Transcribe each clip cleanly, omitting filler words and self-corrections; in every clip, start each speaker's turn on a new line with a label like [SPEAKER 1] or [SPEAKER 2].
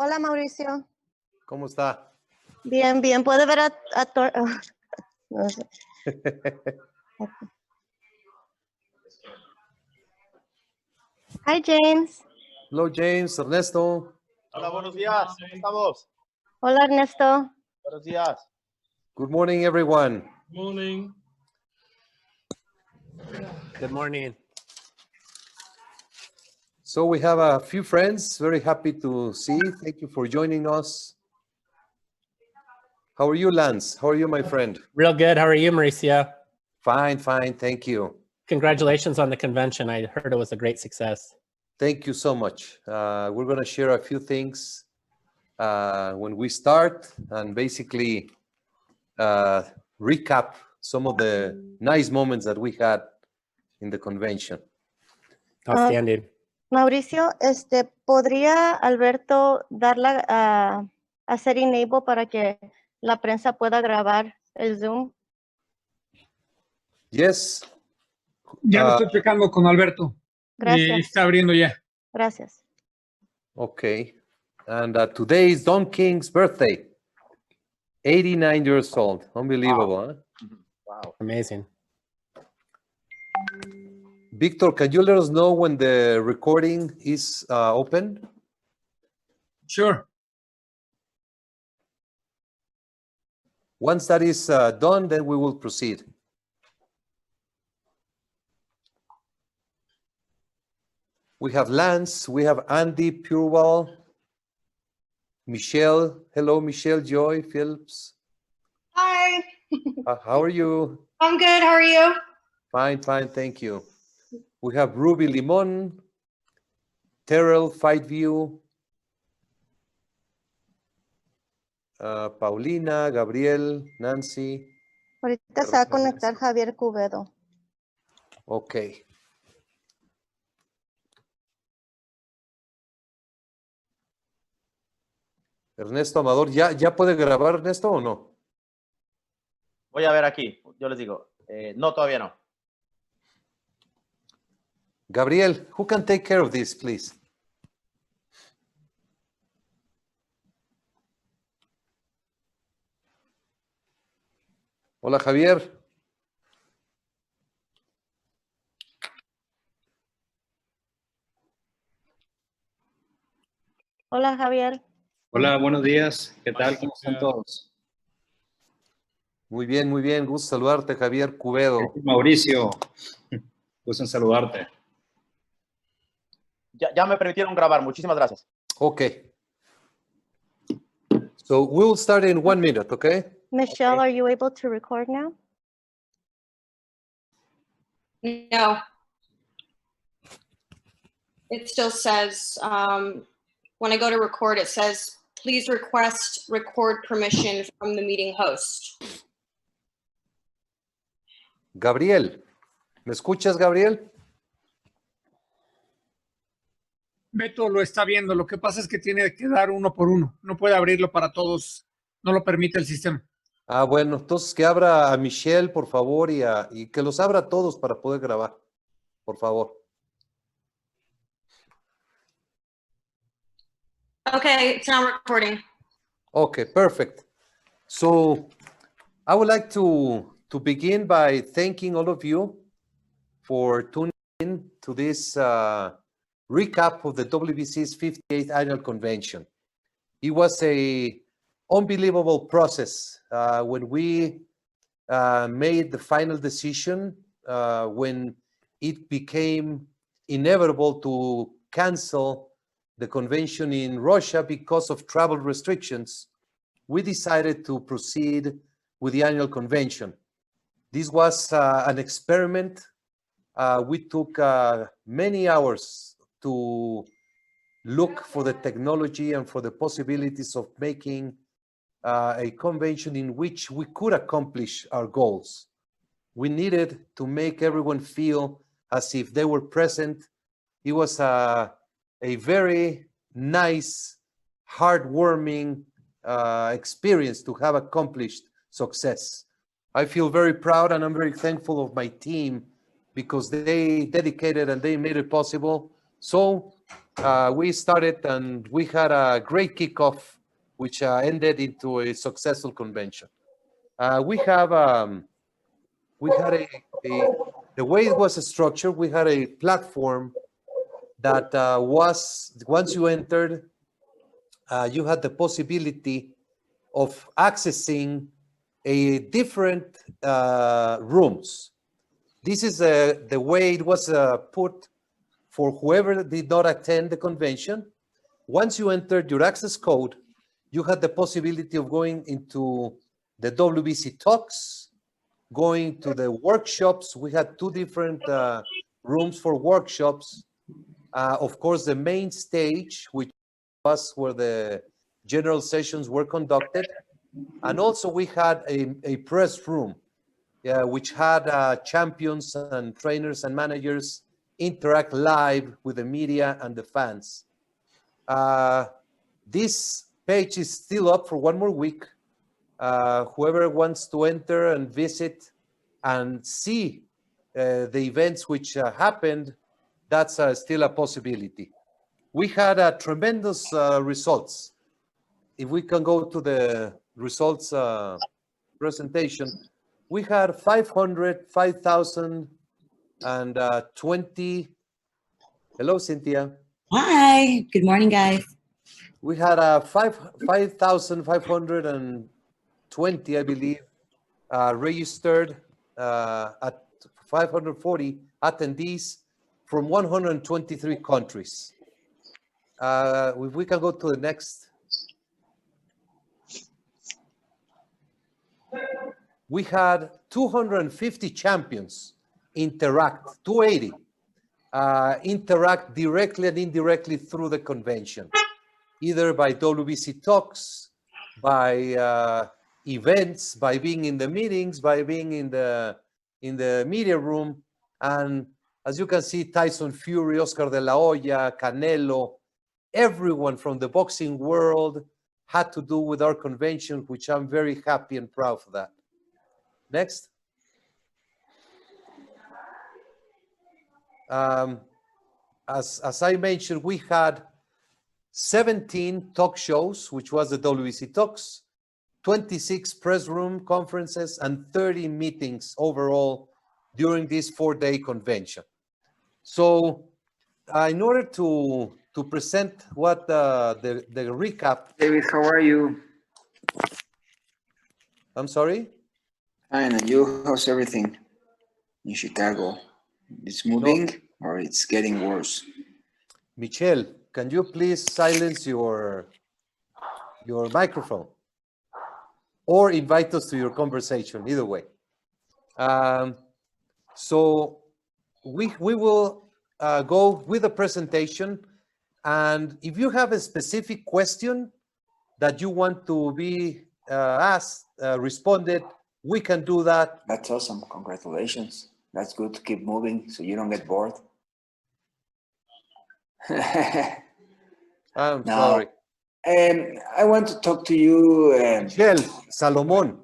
[SPEAKER 1] Hola, Mauricio.
[SPEAKER 2] ¿Cómo está?
[SPEAKER 1] Bien, bien. ¿Puede ver no sé. Hi, James.
[SPEAKER 2] Hello, James, Ernesto.
[SPEAKER 3] Hola, buenos días. ¿Cómo estamos?
[SPEAKER 1] Hola, Ernesto.
[SPEAKER 3] Buenos días.
[SPEAKER 2] Good morning, everyone.
[SPEAKER 4] Morning.
[SPEAKER 5] Good morning.
[SPEAKER 2] So we have a few friends. Very happy to see. Thank you for joining us. How are you, Lance? How are you, my friend?
[SPEAKER 5] Real good. How are you, Mauricio?
[SPEAKER 2] Fine, fine. Thank you.
[SPEAKER 5] Congratulations on the convention. I heard it was a great success.
[SPEAKER 2] Thank you so much. We're going to share a few things when we start and basically recap some of the nice moments that we had in the convention.
[SPEAKER 5] Outstanding.
[SPEAKER 1] Mauricio, ¿podría Alberto darla a hacer enable para que la prensa pueda grabar el Zoom?
[SPEAKER 2] Yes.
[SPEAKER 6] Ya lo estoy checando con Alberto.
[SPEAKER 1] Gracias.
[SPEAKER 6] Está abriendo ya.
[SPEAKER 1] Gracias.
[SPEAKER 2] Okay. And today is Don King's birthday. 89 years old. Unbelievable, huh?
[SPEAKER 3] Wow.
[SPEAKER 5] Amazing.
[SPEAKER 2] Victor, can you let us know when the recording is open?
[SPEAKER 6] Sure.
[SPEAKER 2] Once that is done, then we will proceed. We have Lance, we have Andy Purewell, Michelle. Hello, Michelle Joy Phillips.
[SPEAKER 7] Hi,
[SPEAKER 2] How are you?
[SPEAKER 7] I'm good. How are you?
[SPEAKER 2] Fine, fine, thank you. We have Ruby Limon, Terrell Fightview, Paulina, Gabriel, Nancy.
[SPEAKER 1] Ahorita se va a conectar Javier Cubedo.
[SPEAKER 2] Okay. Ernesto Amador, ¿ya puede grabar Ernesto o no?
[SPEAKER 3] Voy a ver aquí. Yo les digo. No, todavía no.
[SPEAKER 2] Gabriel, who can take care of this, please? Hola, Javier.
[SPEAKER 1] Hola, Javier.
[SPEAKER 8] Hola, buenos días. ¿Qué tal? ¿Cómo están todos?
[SPEAKER 2] Muy bien, muy bien. Gusto saludarte, Javier Cubedo.
[SPEAKER 8] Mauricio, gusto en saludarte.
[SPEAKER 3] Ya me permitieron grabar. Muchísimas gracias.
[SPEAKER 2] Okay. So we will start in 1 minute, okay?
[SPEAKER 1] Michelle,
[SPEAKER 3] Okay.
[SPEAKER 1] are you able to record now?
[SPEAKER 7] No. It still says, when I go to record, it says, please request record permission from the meeting host.
[SPEAKER 2] Gabriel, ¿me escuchas, Gabriel?
[SPEAKER 6] Beto lo está viendo. Lo que pasa es que tiene que dar uno por uno. No puede abrirlo para todos. No lo permite el sistema.
[SPEAKER 2] Ah, bueno, entonces que abra a Michelle, por favor, y que los abra a todos para poder grabar, por favor.
[SPEAKER 7] Okay, it's now recording.
[SPEAKER 2] Okay, perfect. So I would like to begin by thanking all of you for tuning in to this recap of the WBC's 58th annual convention. It was a unbelievable process when we made the final decision, when it became inevitable to cancel the convention in Russia because of travel restrictions. We decided to proceed with the annual convention. This was an experiment. We took many hours to look for the technology and for the possibilities of making a convention in which we could accomplish our goals. We needed to make everyone feel as if they were present. It was a very nice, heartwarming experience to have accomplished success. I feel very proud and I'm very thankful of my team because they dedicated and they made it possible So we started and we had a great kickoff, which ended into a successful convention. We had the way it was structured, we had a platform that was, once you entered, you had the possibility of accessing a different rooms. This is the way it was put for whoever did not attend the convention. Once you entered your access code, you had the possibility of going into the WBC talks, going to the workshops. We had two different rooms for workshops. Of course, the main stage, which was where the general sessions were conducted. And also we had a press room, which had champions and trainers and managers interact live with the media and the fans. This page is still up for one more week. Whoever wants to enter and visit and see the events which happened, that's still a possibility. We had tremendous results. If we can go to the results presentation, we had 5,020. Hello, Cynthia.
[SPEAKER 4] Hi, good morning, guys.
[SPEAKER 2] We had 5,520, I believe, registered at 540 attendees from 123 countries. If we can go to the next. We had 250 champions interact, 280, interact directly and indirectly through the convention, either by WBC talks, by events, by being in the meetings, by being in the media room. And as you can see, Tyson Fury, Oscar de la Hoya, Canelo, everyone from the boxing world had to do with our convention, which I'm very happy and proud of that. Next. As I mentioned, we had 17 talk shows, which was the WBC Talks, 26 press room conferences, and 30 meetings overall during this 4-day convention. So in order to present what the recap.
[SPEAKER 9] David, how are you?
[SPEAKER 2] I'm sorry?
[SPEAKER 9] Fine, and you? How's everything in Chicago? It's moving or it's getting worse?
[SPEAKER 2] Michelle, can you please silence your microphone or invite us to your conversation, either way. So we will go with the presentation, and if you have a specific question that you want to be asked, responded, we can do that.
[SPEAKER 9] That's awesome. Congratulations. That's good to keep moving so you don't get bored.
[SPEAKER 2] I'm sorry.
[SPEAKER 9] I want to talk to you.
[SPEAKER 2] Michelle, Salomon.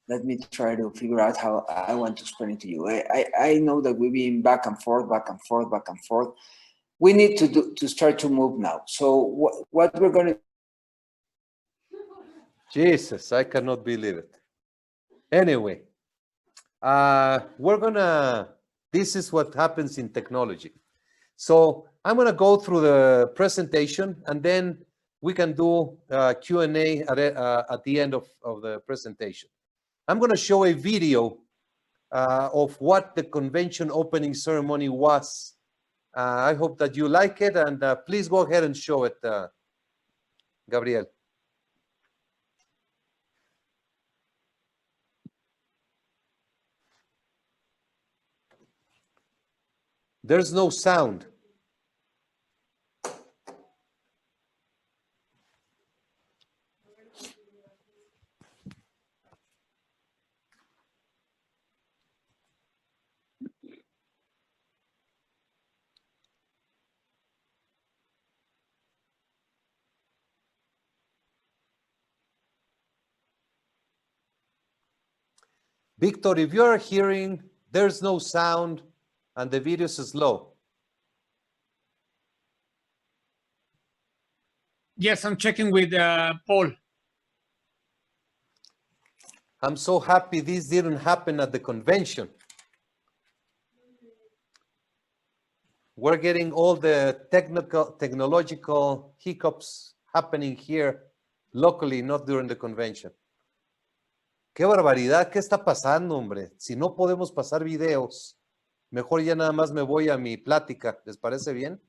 [SPEAKER 9] Let me try to figure out how I want to explain it to you. I know that we've been back and forth, back and forth, back and forth. We need to start to move now. So what we're going to.
[SPEAKER 2] Jesus, I cannot believe it. Anyway, this is what happens in technology. So I'm going to go through the presentation, and then we can do Q&A at the end of the presentation. I'm going to show a video of what the convention opening ceremony was. I hope that you like it, and please go ahead and show it, Gabriel. There's no sound. Victor, if you are hearing there's no sound and the video is slow.
[SPEAKER 6] Yes, I'm checking with Paul.
[SPEAKER 2] I'm so happy this didn't happen at the convention. We're getting all the technological hiccups happening here locally, not during the convention. Qué barbaridad, ¿qué está pasando, hombre? Si no podemos pasar videos, mejor ya nada más me voy a mi plática. ¿Les parece bien?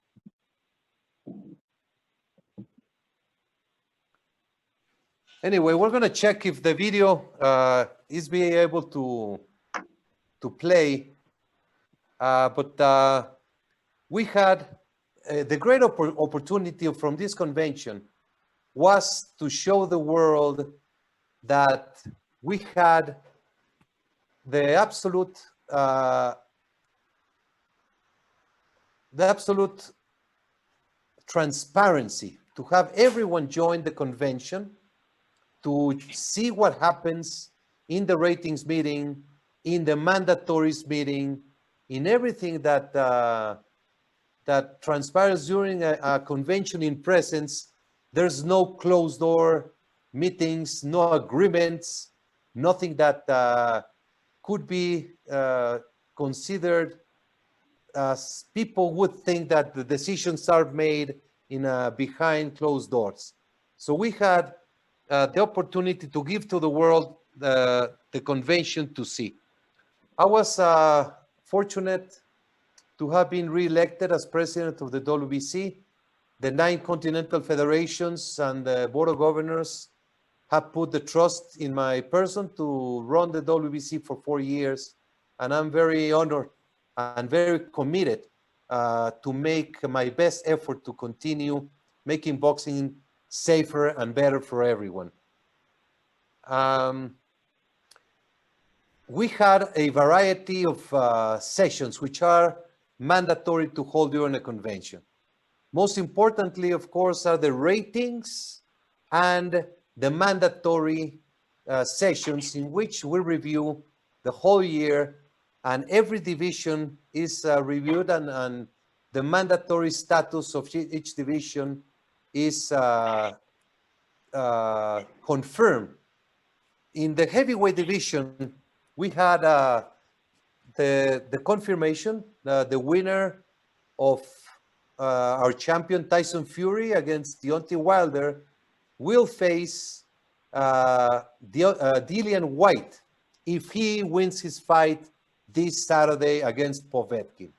[SPEAKER 2] Anyway, we're going to check if the video is being able to play. But we had the great opportunity from this convention was to show the world that we had the absolute transparency to have everyone join the convention, to see what happens in the ratings meeting, in the mandatories meeting, in everything that that transpires during a convention in presence. There's no closed door meetings, no agreements, nothing that could be considered as people would think that the decisions are made in behind closed doors. So we had the opportunity to give to the world the convention to see. I was fortunate to have been re-elected as president of the WBC. The 9 continental federations and the board of governors have put the trust in my person to run the WBC for 4 years, and I'm very honored and very committed to make my best effort to continue making boxing safer and better for everyone. We had a variety of sessions which are mandatory to hold during a convention. Most importantly, of course, are the ratings and the mandatory sessions in which we review the whole year, and every division is reviewed, and the mandatory status of each division is confirmed. In the heavyweight division, we had the confirmation, the winner of our champion Tyson Fury against Deontay Wilder will face Dillian White if he wins his fight this Saturday against Povetkin.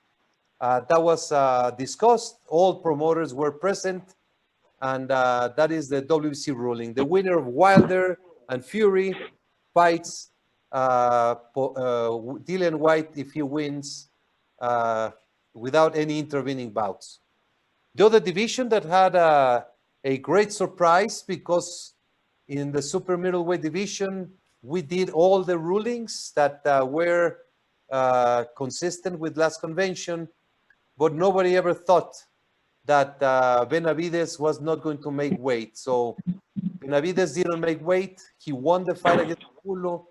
[SPEAKER 2] That was discussed. All promoters were present, and that is the WBC ruling. The winner of Wilder and Fury fights Dillian White if he wins without any intervening bouts. The other division that had a great surprise, because in the super middleweight division, we did all the rulings that were consistent with last convention, but nobody ever thought that Benavidez was not going to make weight. So Benavidez didn't make weight. He won the fight against Angulo,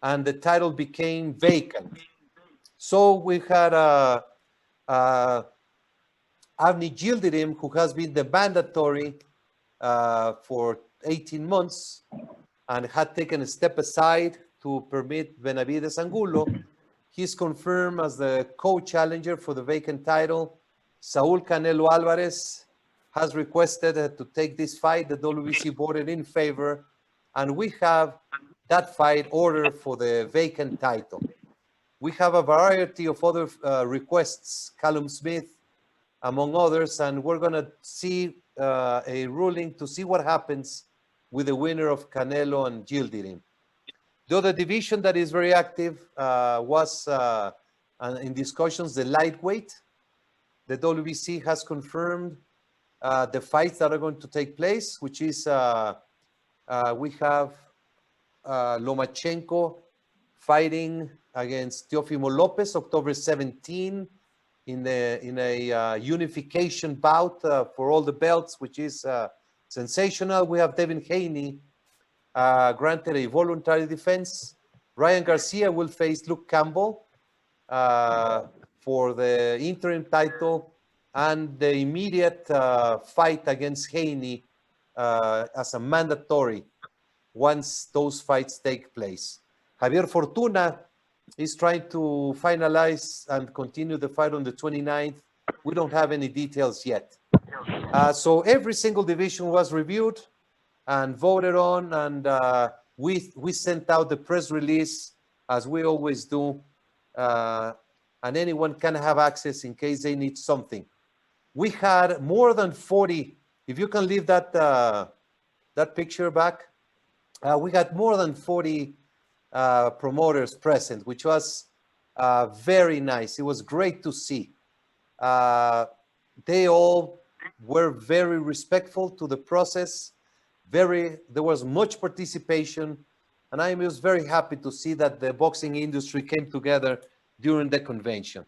[SPEAKER 2] and the title became vacant. So we had Avni Yildirim, who has been the mandatory for 18 months and had taken a step aside to permit Benavidez Angulo. He's confirmed as the co-challenger for the vacant title. Saul Canelo Alvarez has requested to take this fight. The WBC voted in favor, and we have that fight ordered for the vacant title. We have a variety of other requests, Callum Smith, among others, and we're going to see a ruling to see what happens with the winner of Canelo and Yildirim. The other division that is very active was in discussions, the lightweight. The WBC has confirmed the fights that are going to take place, which is we have Lomachenko fighting against Teofimo Lopez, October 17, in a unification bout for all the belts, which is sensational. We have Devin Haney granted a voluntary defense. Ryan Garcia will face Luke Campbell for the interim title, and the immediate fight against Haney as a mandatory once those fights take place. Javier Fortuna is trying to finalize and continue the fight on the 29th. We don't have any details yet. So every single division was reviewed and voted on, and we sent out the press release as we always do, and anyone can have access in case they need something. We had more than 40, if you can leave that, that picture back, we had more than 40 promoters present, which was very nice. It was great to see. They all were very respectful to the process. There was much participation, and I was very happy to see that the boxing industry came together during the convention.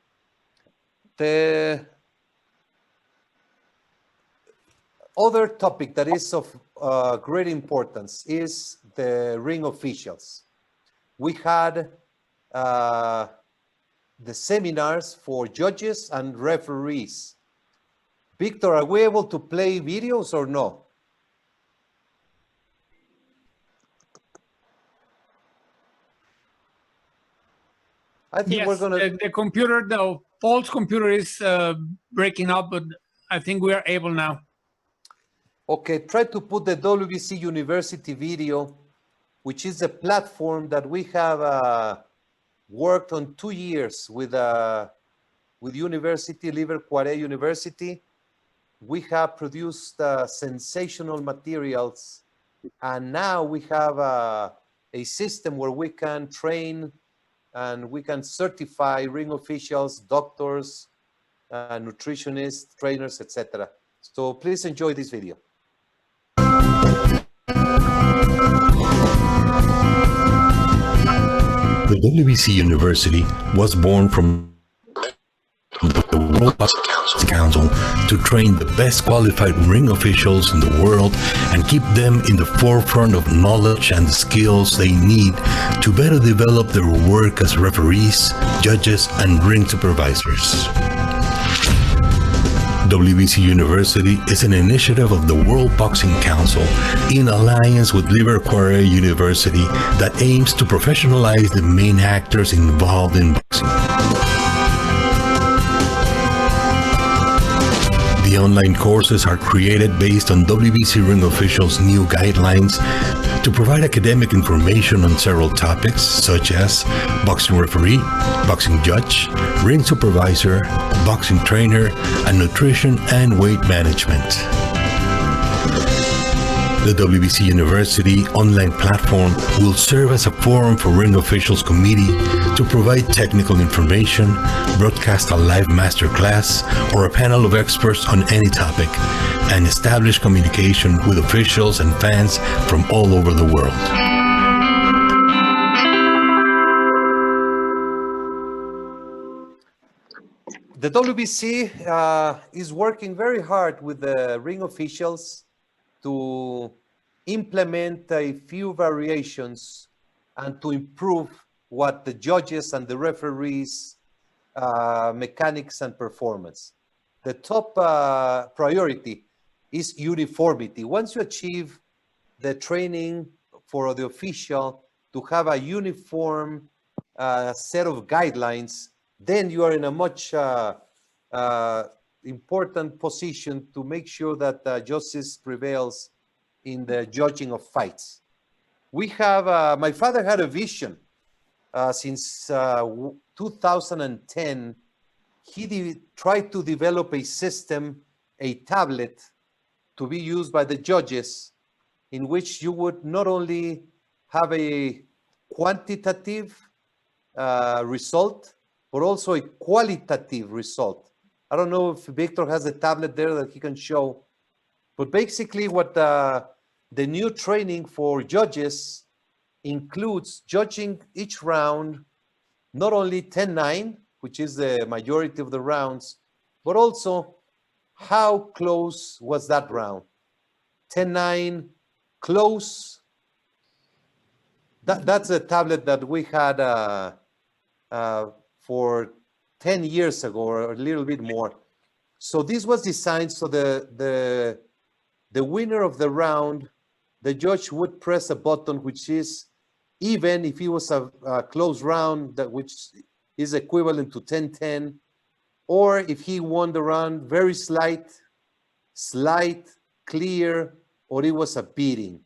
[SPEAKER 2] The other topic that is of great importance is the ring officials. We had the seminars for judges and referees. Victor, are we able to play videos or no? I think
[SPEAKER 6] Yes,
[SPEAKER 2] we're gonna.
[SPEAKER 6] the computer, the false computer is breaking up, but I think we are able now.
[SPEAKER 2] Okay, try to put the WBC University video, which is a platform that we have worked on 2 years with University, Liber Cuare University. We have produced sensational materials, and now we have a system where we can train and we can certify ring officials, doctors, nutritionists, trainers, etc. So please enjoy this video.
[SPEAKER 10] The WBC University was born from the World Boxing Council to train the best qualified ring officials in the world and keep them in the forefront of knowledge and the skills they need to better develop their work as referees, judges, and ring supervisors. WBC University is an initiative of the World Boxing Council in alliance with Liber Cuare University that aims to professionalize the main actors involved in boxing. The online courses are created based on WBC ring officials' new guidelines to provide academic information on several topics such as boxing referee, boxing judge, ring supervisor, boxing trainer, and nutrition and weight management. The WBC University online platform will serve as a forum for ring officials committee to provide technical information, broadcast a live masterclass or a panel of experts on any topic, and establish communication with officials and fans from all over the world.
[SPEAKER 2] The WBC is working very hard with the ring officials to implement a few variations and to improve what the judges and the referees mechanics and performance. The top priority is uniformity. Once you achieve the training for the official to have a uniform set of guidelines, then you are in a much important position to make sure that justice prevails in the judging of fights. We have, my father had a vision since 2010. He tried to develop a system, a tablet, to be used by the judges, in which you would not only have a quantitative result, but also a qualitative result. I don't know if Victor has a tablet there that he can show, but basically what the new training for judges includes judging each round, not only 10-9, which is the majority of the rounds, but also how close was that round? 10-9, close. That's a tablet that we had for 10 years ago or a little bit more. So this was designed so the the winner of the round, the judge would press a button which is even if it was a close round, that which is equivalent to 10-10, or if he won the round very slight, clear, or it was a beating.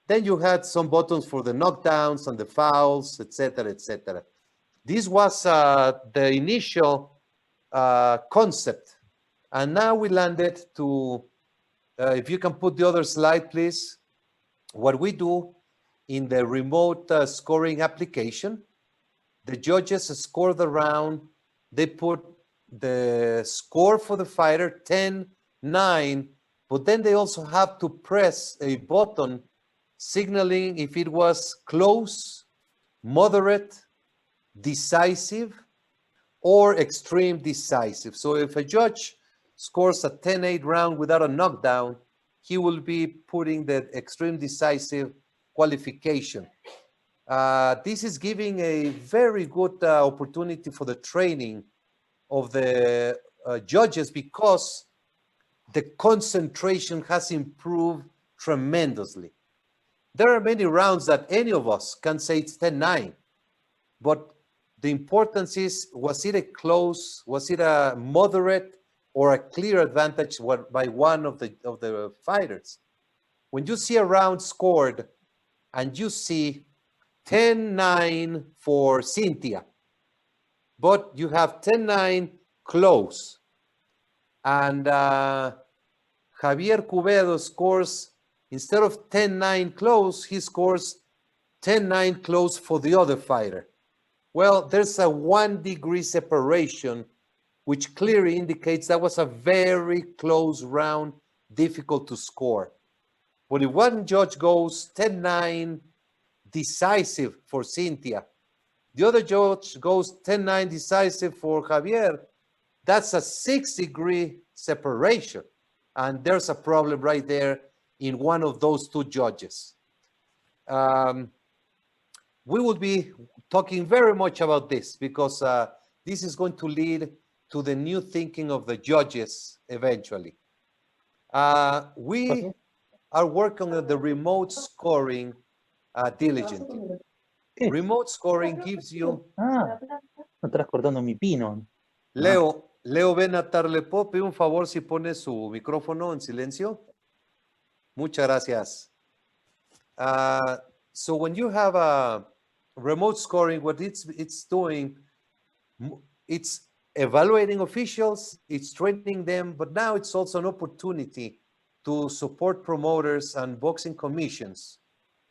[SPEAKER 2] Then you had some buttons for the knockdowns and the fouls, etc., etc. This was the initial concept. And now we landed to, if you can put the other slide, please. What we do in the remote scoring application, the judges score the round. They put the score for the fighter, 10-9, but then they also have to press a button signaling if it was close, moderate, decisive, or extreme decisive. So if a judge scores a 10-8 round without a knockdown, he will be putting the extreme decisive qualification. This is giving a very good opportunity for the training of the judges, because the concentration has improved tremendously. There are many rounds that any of us can say it's 10-9, but the importance is, was it a close, was it a moderate, or a clear advantage by one of the fighters? When you see a round scored and you see 10-9 for Cynthia, but you have 10-9 close, and Javier Cubedo scores, instead of 10-9 close, he scores 10-9 close for the other fighter. Well, there's a 1 degree separation, which clearly indicates that was a very close round, difficult to score. But if one judge goes 10-9 decisive for Cynthia, the other judge goes 10-9 decisive for Javier, that's a 6 degree separation. And there's a problem right there in one of those two judges. We will be talking very much about this, because this is going to lead to the new thinking of the judges eventually. We are working on the remote scoring diligently. Remote scoring gives you...
[SPEAKER 11] no estás cortando mi pino.
[SPEAKER 2] Leo, Benatar, ¿le puedo pedir un favor si pone su micrófono en silencio? Muchas gracias. So when you have a remote scoring, what it's doing, it's evaluating officials, it's training them, but now it's also an opportunity to support promoters and boxing commissions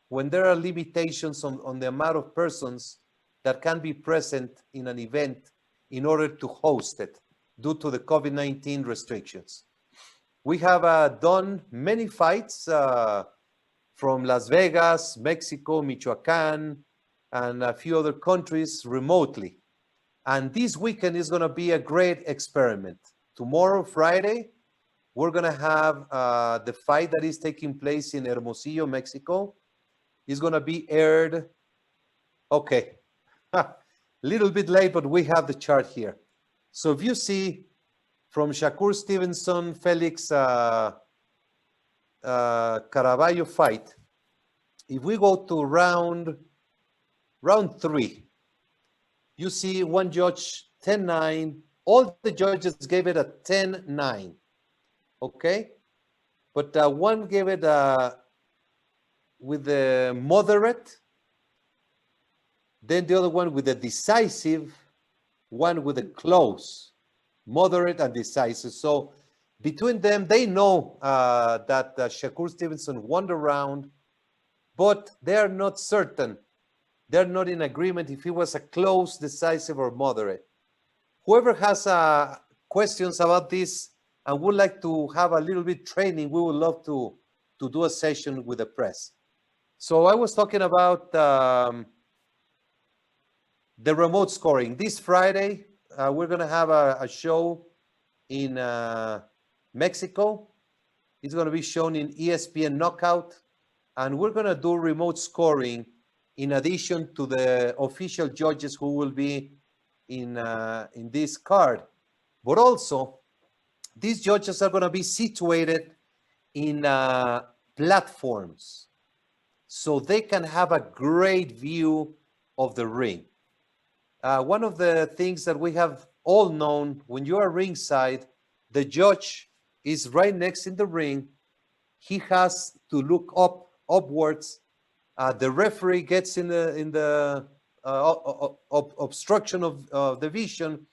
[SPEAKER 2] when there are limitations on the amount of persons that can be present in an event in order to host it due to the COVID-19 restrictions. We have done many fights from Las Vegas, Mexico, Michoacán, and a few other countries remotely. And this weekend is going to be a great experiment. Tomorrow, Friday, we're going to have the fight that is taking place in Hermosillo, Mexico. It's going to be aired. Okay. A little bit late, but we have the chart here. So if you see from Shakur Stevenson, Felix Caraballo fight, if we go to round 3, you see one judge 10-9. All the judges gave it a 10-9. Okay? But one gave it with the moderate, then the other one with the decisive, one with the close, moderate and decisive. So between them, they know that Shakur Stevenson won the round, but they are not certain. They're not in agreement if it was a close, decisive, or moderate. Whoever has questions about this and would like to have a little bit training, we would love to do a session with the press. So I was talking about the remote scoring. This Friday, we're going to have a show in Mexico. It's going to be shown in ESPN Knockout. And we're going to do remote scoring in addition to the official judges who will be in this card. But also, these judges are going to be situated in platforms so they can have a great view of the ring. One of the things that we have all known, when you are ringside, the judge is right next in the ring. He has to look upwards. The referee gets in the obstruction of the vision,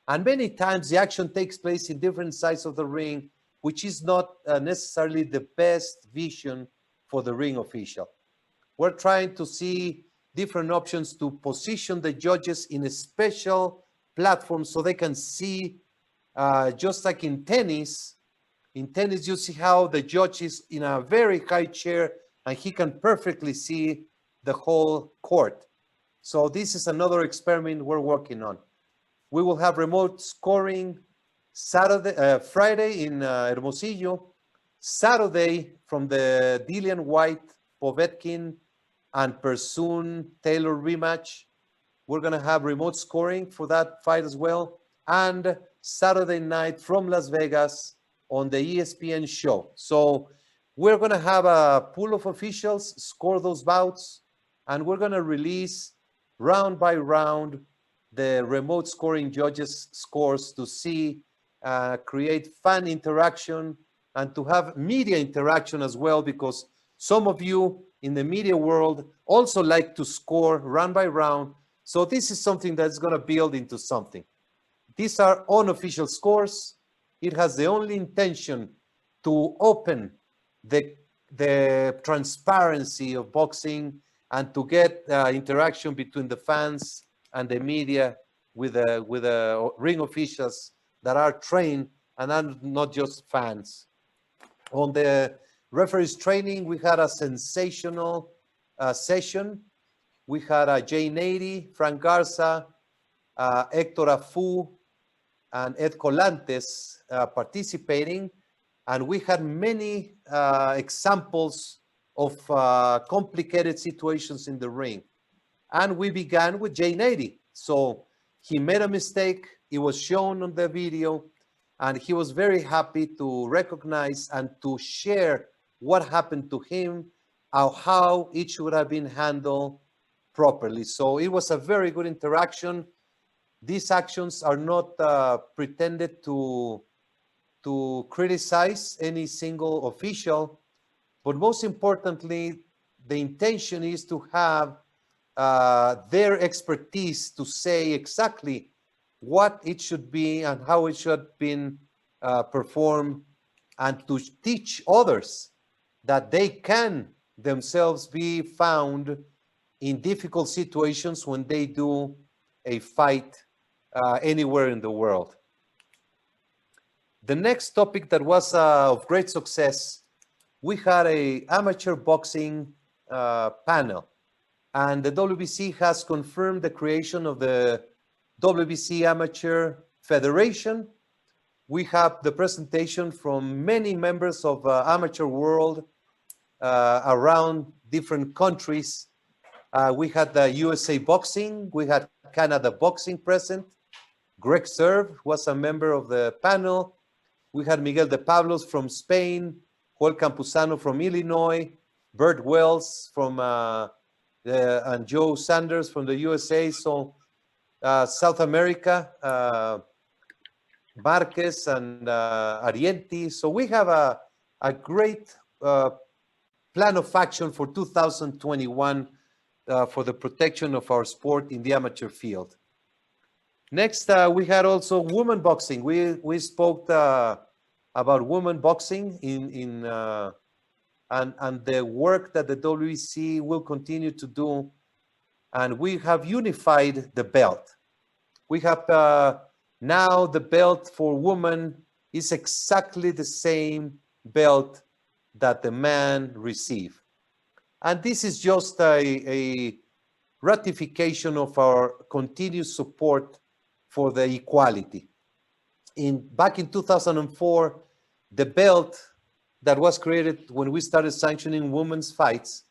[SPEAKER 2] and many times the action takes place in different sides of the ring, which is not necessarily the best vision for the ring official. We're trying to see different options to position the judges in a special platform so they can see, just like in tennis. In tennis, you see how the judge is in a very high chair and he can perfectly see the whole court. So this is another experiment we're working on. We will have remote scoring Friday in Hermosillo, Saturday from the Dillian White, Povetkin, and Persoon Taylor rematch. We're going to have remote scoring for that fight as well. And Saturday night from Las Vegas on the ESPN show. So we're going to have a pool of officials score those bouts, and we're going to release round by round the remote scoring judges' scores to see, create fan interaction and to have media interaction as well, because some of you in the media world also like to score round by round. So this is something that's going to build into something. These are unofficial scores. It has the only intention to open the transparency of boxing and to get interaction between the fans and the media with the ring officials that are trained and are not just fans. On the referees training, we had a sensational session. We had Jane 80, Frank Garza, Hector Afu, and Ed Colantes participating. And we had many examples of complicated situations in the ring. And we began with Jane 80. So he made a mistake. It was shown on the video. And he was very happy to recognize and to share what happened to him, how it should have been handled properly. So it was a very good interaction. These actions are not pretended to criticize any single official, but most importantly, the intention is to have their expertise to say exactly what it should be and how it should have been performed, and to teach others that they can themselves be found in difficult situations when they do a fight anywhere in the world. The next topic that was of great success, we had an amateur boxing panel, and the WBC has confirmed the creation of the WBC Amateur Federation. We have the presentation from many members of amateur world around different countries. We had the USA Boxing, we had Canada Boxing present. Greg Serve was a member of the panel. We had Miguel de Pablos from Spain, Joel Campuzano from Illinois, Bert Wells from and Joe Sanders from the USA. So South America, Marquez and Arienti. So we have a great plan of action for 2021 for the protection of our sport in the amateur field. Next, we had also women boxing. We spoke about women boxing and the work that the WBC will continue to do. And we have unified the belt. We have now the belt for women is exactly the same belt that the man received. And this is just a ratification of our continuous support for the equality. Back in 2004, the belt that was created when we started sanctioning women's fights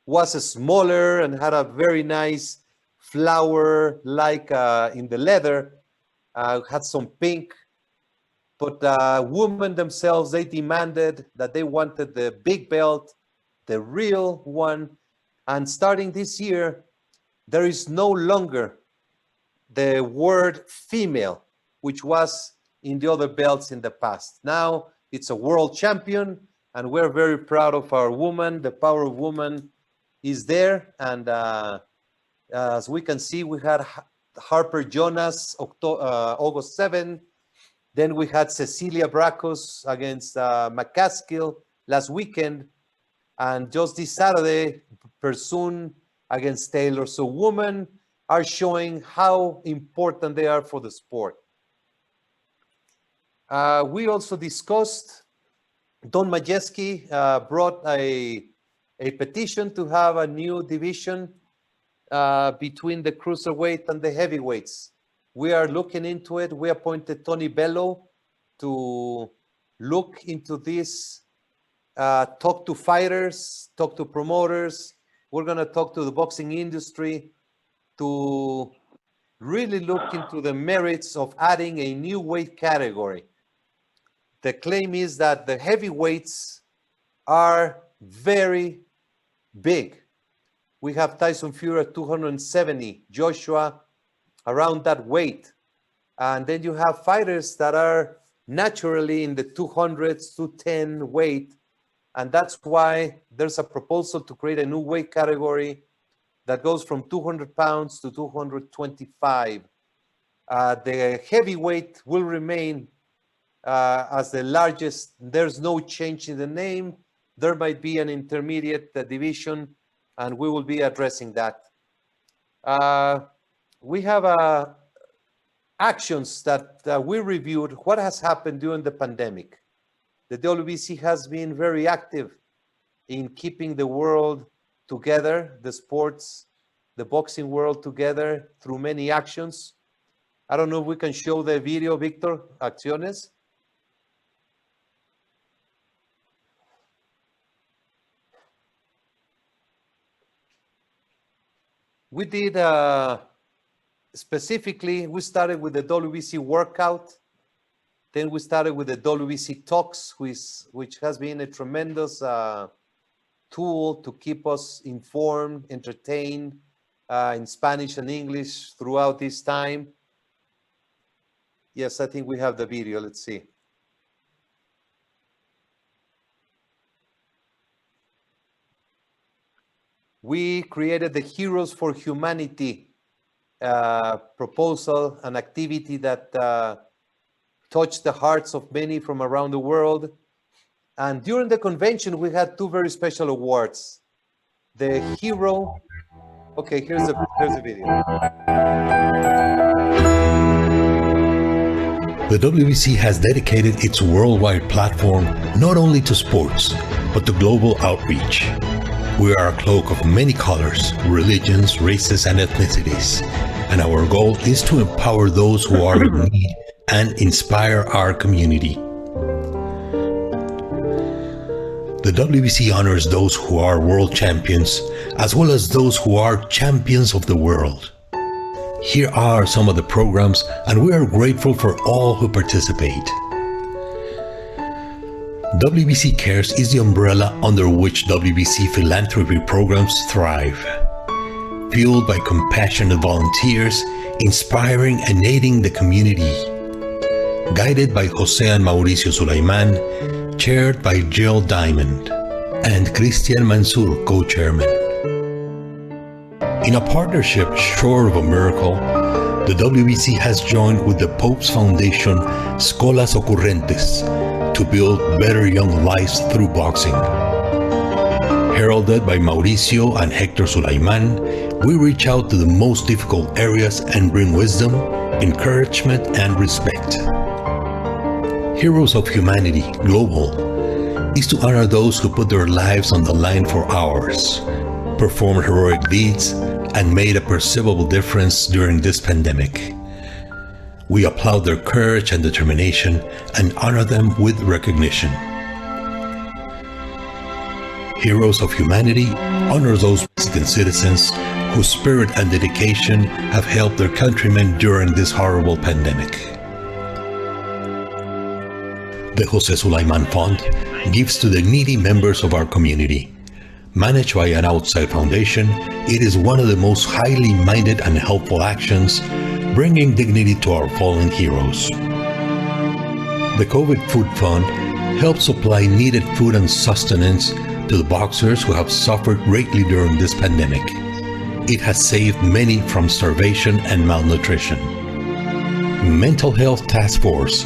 [SPEAKER 2] was smaller and had a very nice flower like in the leather, had some pink. But women themselves, they demanded that they wanted the big belt, the real one. And starting this year, there is no longer the word female, which was in the other belts in the past. Now it's a world champion, and we're very proud of our woman. The power of woman is there. And as we can see, we had Harper Jonas, August 7. Then we had Cecilia Bracos against McCaskill last weekend. And just this Saturday, Persoon against Taylor. So women are showing how important they are for the sport. We also discussed, Don Majeski brought a petition to have a new division between the cruiserweight and the heavyweights. We are looking into it. We appointed Tony Bello to look into this, talk to fighters, talk to promoters. We're going to talk to the boxing industry to really look into the merits of adding a new weight category. The claim is that the heavyweights are very big. We have Tyson Fury at 270, Joshua around that weight. And then you have fighters that are naturally in the 200s, 210 weight. And that's why there's a proposal to create a new weight category that goes from 200 pounds to 225. The heavyweight will remain as the largest. There's no change in the name. There might be an intermediate division, and we will be addressing that. We have actions that we reviewed. What has happened during the pandemic? The WBC has been very active in keeping the world together, the sports, the boxing world together through many actions. I don't know if we can show the video, Victor, acciones. We did, specifically, we started with the WBC workout. Then we started with the WBC Talks, which has been a tremendous tool to keep us informed, entertained in Spanish and English throughout this time. Yes, I think we have the video. Let's see. We created the Heroes for Humanity proposal, an activity that touched the hearts of many from around the world. And during the convention, we had two very special awards. The hero, okay, here's the video.
[SPEAKER 10] The WBC has dedicated its worldwide platform not only to sports, but to global outreach. We are a cloak of many colors, religions, races, and ethnicities, and our goal is to empower those who are in need and inspire our community. The WBC honors those who are world champions, as well as those who are champions of the world. Here are some of the programs, and we are grateful for all who participate. WBC Cares is the umbrella under which WBC philanthropy programs thrive. Fueled by compassionate volunteers, inspiring and aiding the community. Guided by Jose and Mauricio Sulaiman, chaired by Jill Diamond, and Christian Mansour, co-chairman. In a partnership short of a miracle, the WBC has joined with the Pope's Foundation Escolas Ocurrentes to build better young lives through boxing. Heralded by Mauricio and Hector Sulaiman, we reach out to the most difficult areas and bring wisdom, encouragement, and respect. Heroes of Humanity Global is to honor those who put their lives on the line for ours, performed heroic deeds, and made a perceivable difference during this pandemic. We applaud their courage and determination and honor them with recognition. Heroes of Humanity honor those Mexican citizens whose spirit and dedication have helped their countrymen during this horrible pandemic. The Jose Sulaiman Fund gives to the needy members of our community. Managed by an outside foundation, it is one of the most highly minded and helpful actions, bringing dignity to our fallen heroes. The COVID Food Fund helps supply needed food and sustenance to the boxers who have suffered greatly during this pandemic. It has saved many from starvation and malnutrition. Mental Health Task Force,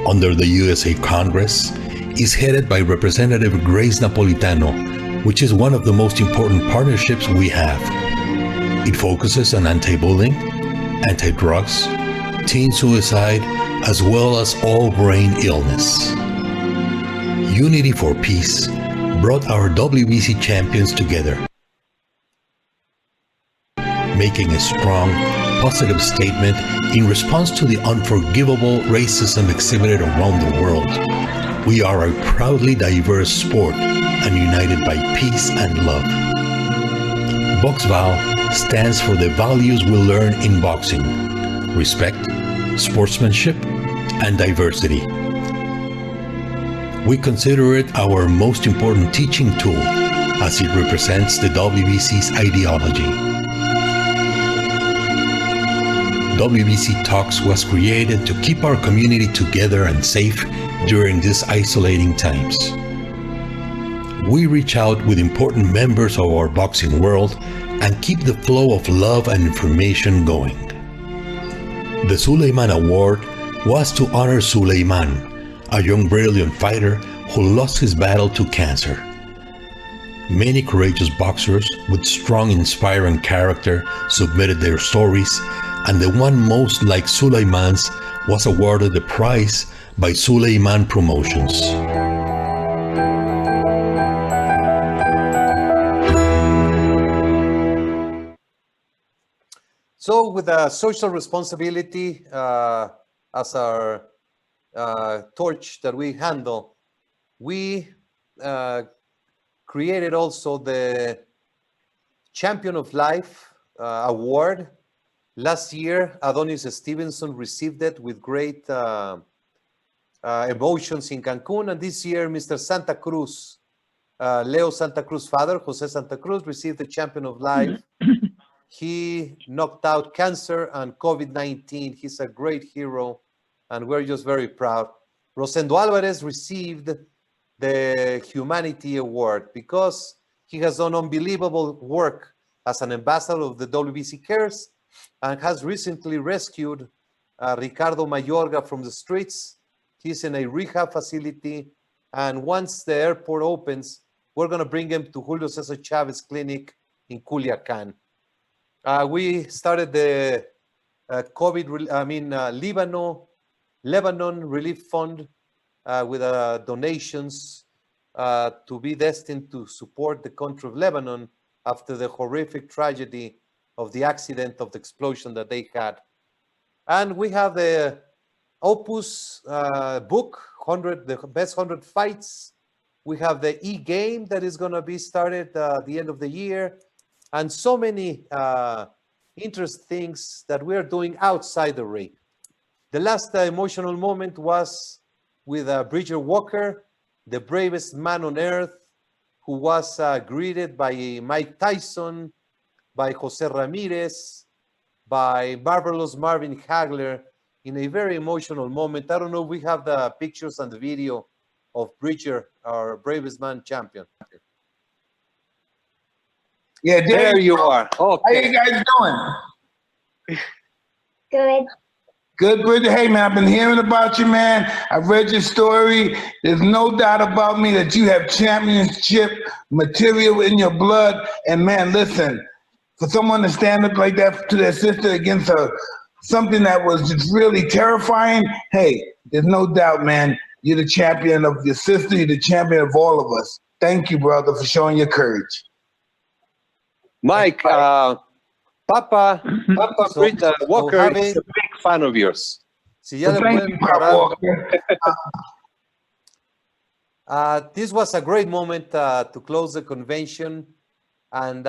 [SPEAKER 10] under the USA Congress, is headed by Representative Grace Napolitano, which is one of the most important partnerships we have. It focuses on anti-bullying, anti-drugs, teen suicide, as well as all brain illness. Unity for Peace brought our WBC champions together, making a strong, positive statement in response to the unforgivable racism exhibited around the world. We are a proudly diverse sport and united by peace and love. BoxVal stands for the values we learn in boxing: respect, sportsmanship, and diversity. We consider it our most important teaching tool as it represents the WBC's ideology. WBC Talks was created to keep our community together and safe during these isolating times. We reach out with important members of our boxing world and keep the flow of love and information going. The Sulaiman Award was to honor Sulaiman, a young brilliant fighter who lost his battle to cancer. Many courageous boxers with strong, inspiring character submitted their stories, and the one most like Sulaiman's was awarded the prize by Sulaiman Promotions.
[SPEAKER 2] So with a social responsibility as our torch that we handle, we created also the Champion of Life award. Last year, Adonis Stevenson received it with great emotions in Cancun, and this year, Mr. Santa Cruz, Leo Santa Cruz' father, Jose Santa Cruz, received the Champion of Life. He knocked out cancer and COVID-19. He's a great hero, and we're just very proud. Rosendo Alvarez received the Humanity Award because he has done unbelievable work as an ambassador of the WBC Cares and has recently rescued Ricardo Mayorga from the streets. He's in a rehab facility, and once the airport opens, we're going to bring him to Julio Cesar Chavez Clinic in Culiacan. We started the Lebanon Relief Fund with donations to be destined to support the country of Lebanon after the horrific tragedy of the accident of the explosion that they had. And we have the Opus book, the best 100 fights. We have the e-game that is going to be started at the end of the year. And so many interesting things that we are doing outside the ring. The last emotional moment was with Bridger Walker, the bravest man on earth, who was greeted by Mike Tyson, by Jose Ramirez, by marvelous Marvin Hagler in a very emotional moment. I don't know if we have the pictures and the video of Bridger, our bravest man champion.
[SPEAKER 12] Yeah,
[SPEAKER 2] there you are. Okay.
[SPEAKER 12] How you guys doing?
[SPEAKER 13] Good.
[SPEAKER 12] Good, Bridget. Hey, man, I've been hearing about you, man. I've read your story. There's no doubt about me that you have championship material in your blood. And, man, listen, for someone to stand up like that to their sister against something that was just really terrifying, hey, there's no doubt, man, you're the champion of your sister. You're the champion of all of us. Thank you, brother, for showing your courage.
[SPEAKER 2] Mike, Papa Walker is a big fan of yours. Si ya this was a great moment to close the convention, and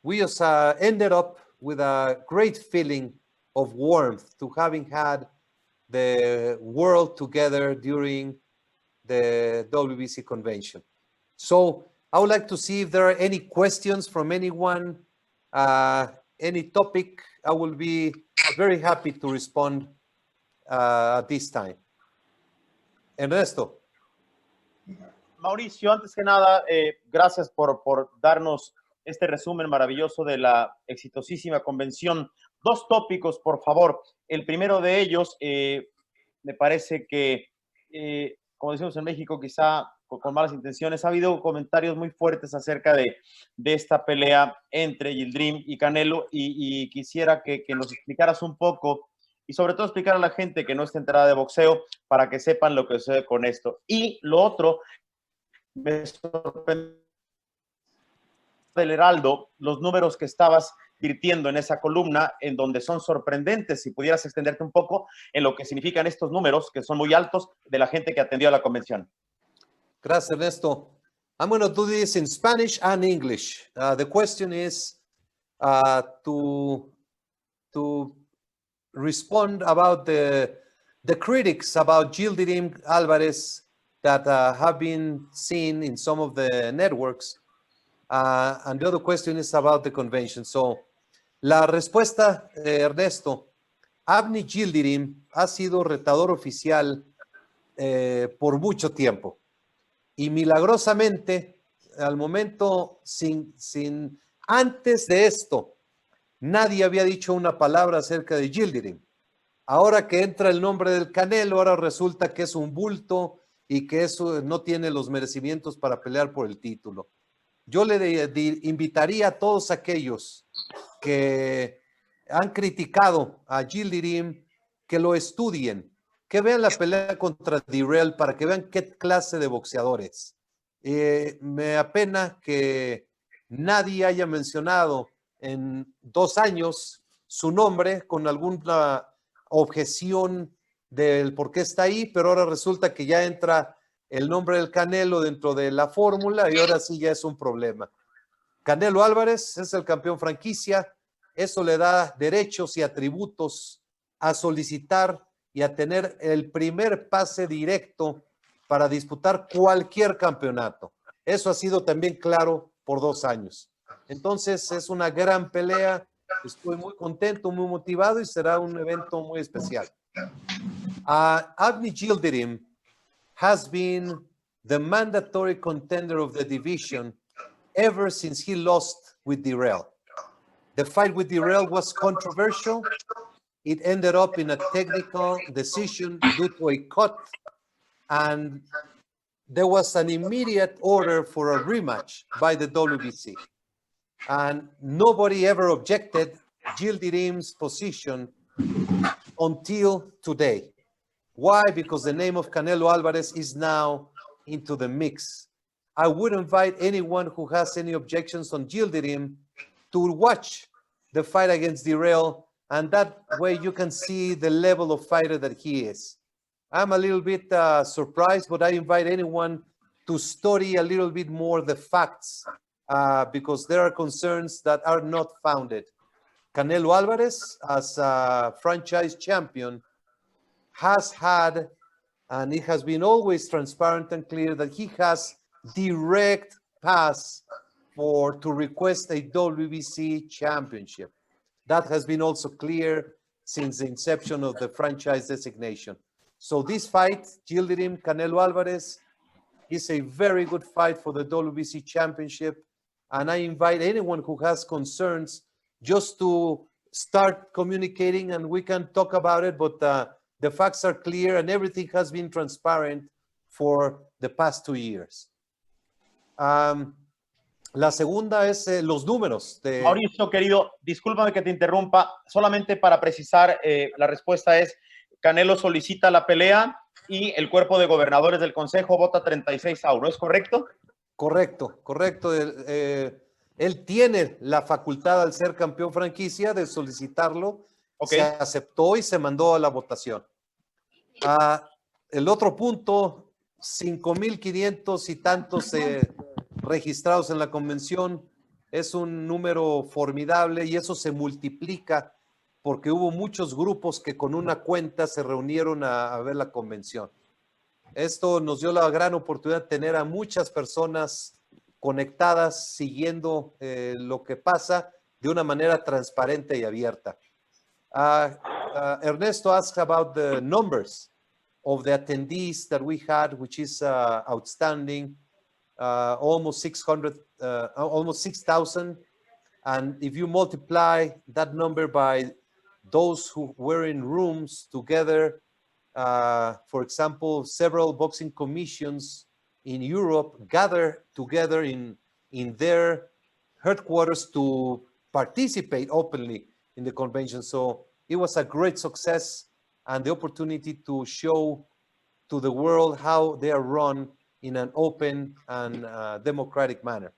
[SPEAKER 2] we just ended up with a great feeling of warmth to having had the world together during the WBC convention. So I would like to see if there are any questions from anyone, any topic. I will be very happy to respond at this time. Ernesto.
[SPEAKER 3] Mauricio, antes que nada, gracias por darnos este resumen maravilloso de la exitosísima convención. Dos tópicos, por favor. El primero de ellos, me parece que, como decimos en México, quizá con malas intenciones, ha habido comentarios muy fuertes acerca de esta pelea entre Yildirim y Canelo, y quisiera que nos explicaras un poco, y sobre todo explicar a la gente que no está enterada de boxeo, para que sepan lo que sucede con esto. Y lo otro, me sorprendió del Heraldo, los números que estabas virtiendo en esa columna, en donde son sorprendentes. Si pudieras extenderte un poco en lo que significan estos números, que son muy altos, de la gente que atendió a la convención.
[SPEAKER 2] Gracias, Ernesto. I'm going to do this in Spanish and English. The question is to respond about the critics about Yildirim Alvarez that have been seen in some of the networks. And the other question is about the convention. So, la respuesta, Ernesto, Avni Yildirim ha sido retador oficial por mucho tiempo. Y milagrosamente, al momento, antes de esto, nadie había dicho una palabra acerca de Yildirim. Ahora que entra el nombre del Canelo, ahora resulta que es un bulto y que eso no tiene los merecimientos para pelear por el título. Yo le invitaría a todos aquellos que han criticado a Yildirim que lo estudien, que vean la pelea contra Dirrell para que vean qué clase de boxeadores. Me apena que nadie haya mencionado en 2 años su nombre con alguna objeción del por qué está ahí, pero ahora resulta que ya entra el nombre del Canelo dentro de la fórmula y ahora sí ya es un problema. Canelo Álvarez es el campeón franquicia, eso le da derechos y atributos a solicitar y a tener el primer pase directo para disputar cualquier campeonato. Eso ha sido también claro por 2 años. Entonces es una gran pelea, estoy muy contento, muy motivado y será un evento muy especial. Avni Yildirim has been the mandatory contender of the division ever since he lost with Dirrell. The fight with Dirrell was controversial. It ended up in a technical decision due to a cut, and there was an immediate order for a rematch by the WBC. And nobody ever objected Yildirim's position until today. Why? Because the name of Canelo Alvarez is now into the mix. I would invite anyone who has any objections on Yildirim to watch the fight against Dirrell, and that way you can see the level of fighter that he is. I'm a little bit surprised, but I invite anyone to study a little bit more the facts because there are concerns that are not founded. Canelo Alvarez, as a franchise champion, has had, and it has been always transparent and clear that he has direct pass to request a WBC championship. That has been also clear since the inception of the franchise designation. So this fight, Yildirim Canelo Alvarez, is a very good fight for the WBC championship. And I invite anyone who has concerns just to start communicating and we can talk about it. But the facts are clear and everything has been transparent for the past 2 years. La segunda es los números.
[SPEAKER 3] Mauricio, querido, discúlpame que te interrumpa. Solamente para precisar, la respuesta es: Canelo solicita la pelea y el cuerpo de gobernadores del consejo vota 36-1, ¿es correcto?
[SPEAKER 2] Correcto, correcto. Él tiene la facultad al ser campeón franquicia de solicitarlo. Okay. Se aceptó y se mandó a la votación. El otro punto, 5,500 y tantos registrados en la convención, es un número formidable y eso se multiplica porque hubo muchos grupos que con una cuenta se reunieron a ver la convención. Esto nos dio la gran oportunidad de tener a muchas personas conectadas, siguiendo lo que pasa de una manera transparente y abierta. Ernesto asked about the numbers of the attendees that we had, which is outstanding, almost 600, almost 6,000. And if you multiply that number by those who were in rooms together, for example, several boxing commissions in Europe gather together in their headquarters to participate openly in the convention. So it was a great success and the opportunity to show to the world how they are run in an open and democratic manner.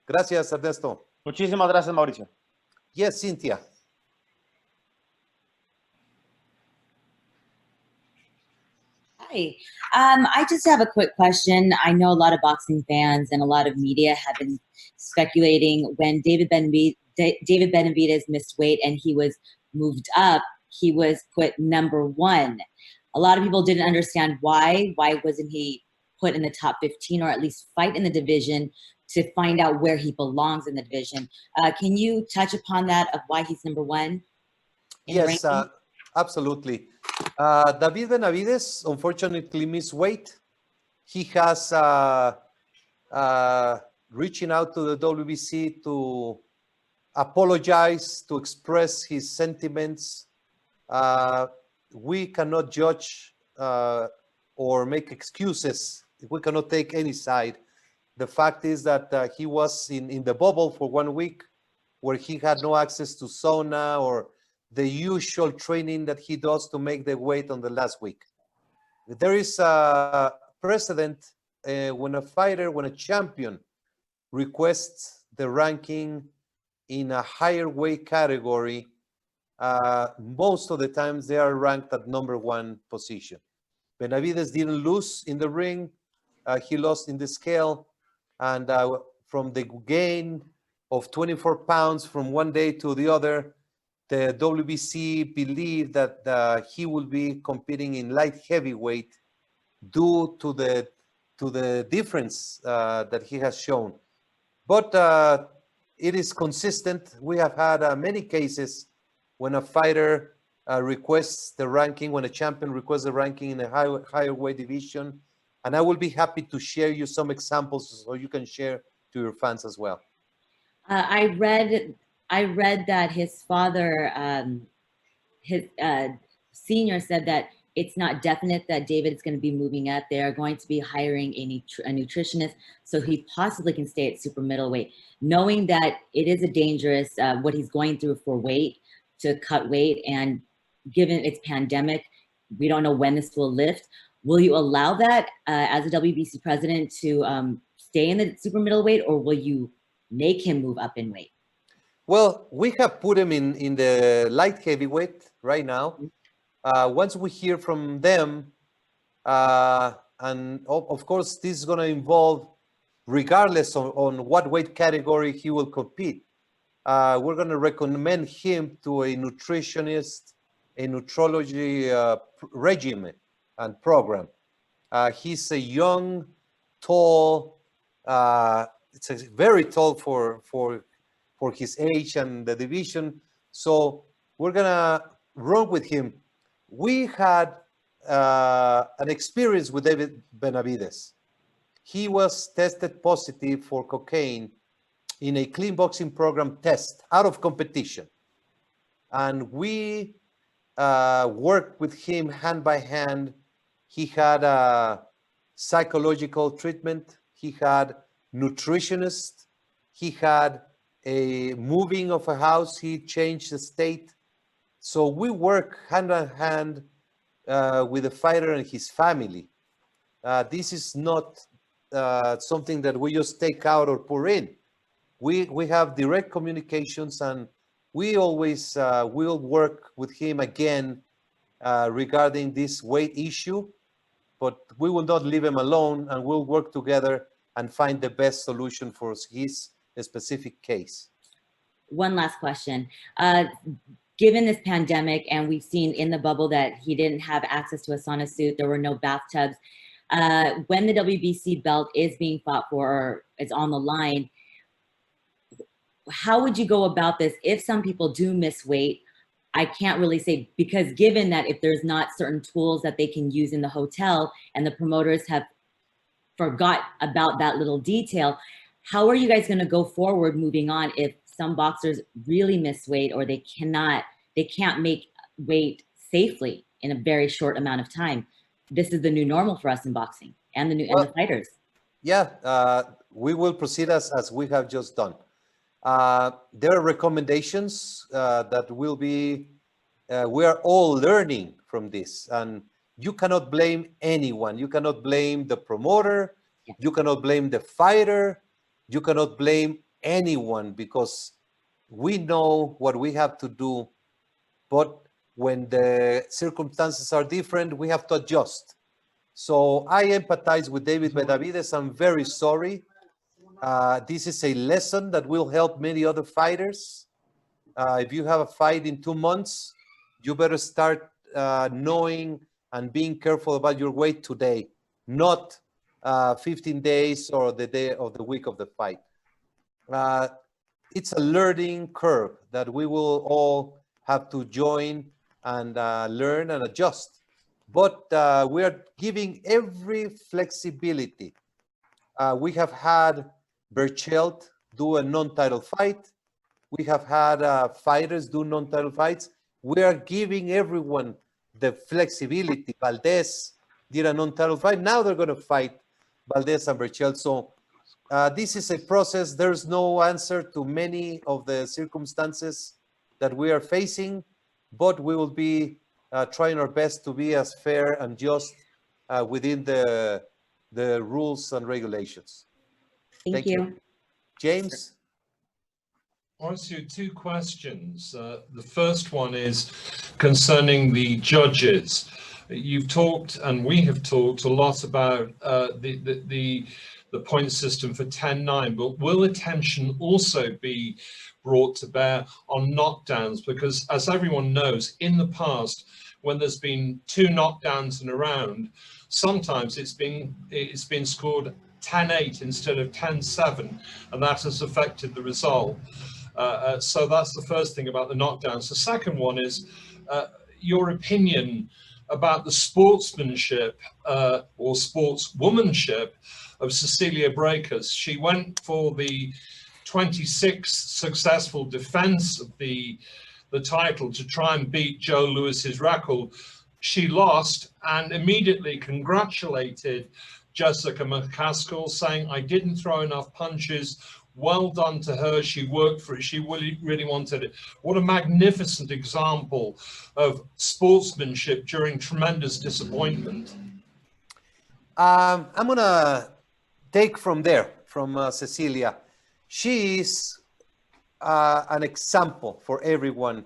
[SPEAKER 2] Gracias, Ernesto.
[SPEAKER 3] Muchísimas gracias, Mauricio.
[SPEAKER 2] Yes, Cynthia.
[SPEAKER 4] Hi. I just have a quick question. I know a lot of boxing fans and a lot of media have been speculating when David Benavidez missed weight and he was moved up, he was put #1. A lot of people didn't understand why. Why wasn't he put in the top 15 or at least fight in the division to find out where he belongs in the division? Can you touch upon that of why he's #1?
[SPEAKER 2] Yes, absolutely. David Benavidez unfortunately missed weight. He has reaching out to the WBC to apologize, to express his sentiments. We cannot judge or make excuses. We cannot take any side. The fact is that he was in the bubble for 1 week where he had no access to sauna or the usual training that he does to make the weight on the last week. There is a precedent when a champion requests the ranking in a higher weight category, most of the times they are ranked at #1 position. Benavidez didn't lose in the ring, he lost in the scale, and from the gain of 24 pounds from one day to the other, the WBC believed that he will be competing in light heavyweight due to the difference that he has shown. But it is consistent. We have had many cases when a fighter requests the ranking, when a champion requests the ranking in a higher weight division. And I will be happy to share you some examples so you can share to your fans as well.
[SPEAKER 4] I read that his father, his senior said that it's not definite that David is going to be moving up. They're going to be hiring a nutritionist so he possibly can stay at super middleweight, knowing that it is a dangerous, what he's going through for weight, to cut weight. And given it's pandemic, we don't know when this will lift. Will you allow that as a WBC president to stay in the super middleweight, or will you make him move up in weight?
[SPEAKER 2] Well, we have put him in the light heavyweight right now. Once we hear from them, and of course, this is going to involve, regardless on what weight category he will compete, we're going to recommend him to a nutritionist, a nutrology regimen and program. He's a young, tall, it's very tall for his age and the division. So we're going to run with him. We had an experience with David Benavidez. He was tested positive for cocaine in a clean boxing program test out of competition. And we worked with him hand by hand. He had a psychological treatment. He had nutritionist. He had a moving of a house. He changed the state. So we work hand in hand with the fighter and his family. This is not something that we just take out or pour in. We have direct communications, and we always will work with him again regarding this weight issue, but we will not leave him alone, and we'll work together and find the best solution for his specific case.
[SPEAKER 4] One last question. given this pandemic, and we've seen in the bubble that he didn't have access to a sauna suit, there were no bathtubs. When the WBC belt is being fought for, or is on the line, how would you go about this if some people do miss weight? I can't really say, because given that if there's not certain tools that they can use in the hotel and the promoters have forgot about that little detail, how are you guys going to go forward moving on if some boxers really miss weight, or they can't make weight safely in a very short amount of time? This is the new normal for us in boxing and and the fighters.
[SPEAKER 2] Yeah, we will proceed as we have just done. There are recommendations that will be, we are all learning from this, and you cannot blame anyone. You cannot blame the promoter. You cannot blame the fighter. You cannot blame anyone, because we know what we have to do. But when the circumstances are different, we have to adjust. So I empathize with David Benavides. I'm very sorry. This is a lesson that will help many other fighters. If you have a fight in 2 months, you better start knowing and being careful about your weight today, not 15 days or the day of the week of the fight. It's a learning curve that we will all have to join and learn and adjust. But we are giving every flexibility. We have had Berchelt do a non-title fight. We have had fighters do non-title fights. We are giving everyone the flexibility. Valdez did a non-title fight. Now they're going to fight Valdez and Berchelt. So this is a process. There's no answer to many of the circumstances that we are facing, but we will be trying our best to be as fair and just within the rules and regulations.
[SPEAKER 4] Thank you.
[SPEAKER 2] James?
[SPEAKER 13] Mauricio, 2 questions. The first one is concerning the judges. You've talked, and we have talked a lot about the point system for 10-9, but will attention also be brought to bear on knockdowns? Because as everyone knows, in the past, when there's been 2 knockdowns in a round, sometimes it's been scored 10-8 instead of 10-7, and that has affected the result. So that's the first thing about the knockdowns. The second one is your opinion about the sportsmanship or sportswomanship of Cecilia Breakers. She went for the 26th successful defense of the title to try and beat Joe Louis's record. She lost and immediately congratulated Jessica McCaskill, saying, "I didn't throw enough punches. Well done to her. She worked for it. She really wanted it." What a magnificent example of sportsmanship during tremendous disappointment.
[SPEAKER 2] I'm going to take from there, from Cecilia. She is an example for everyone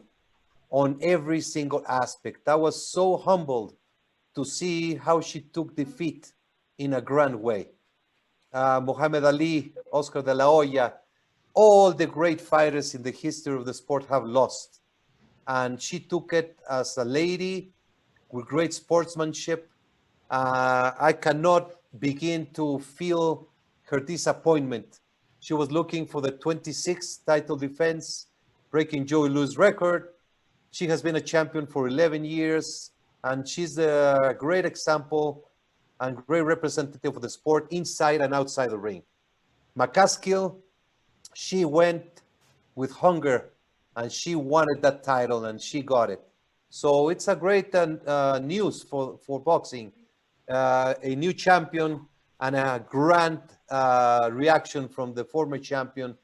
[SPEAKER 2] on every single aspect. I was so humbled to see how she took defeat in a grand way. Muhammad Ali, Oscar de la Hoya, all the great fighters in the history of the sport have lost. And she took it as a lady with great sportsmanship. I cannot begin to feel her disappointment. She was looking for the 26th title defense, breaking Joey Louis' record. She has been a champion for 11 years, and she's a great example and great representative of the sport inside and outside the ring. McCaskill, she went with hunger, and she wanted that title, and she got it. So it's a great news for boxing. A new champion and a grand reaction from the former champion.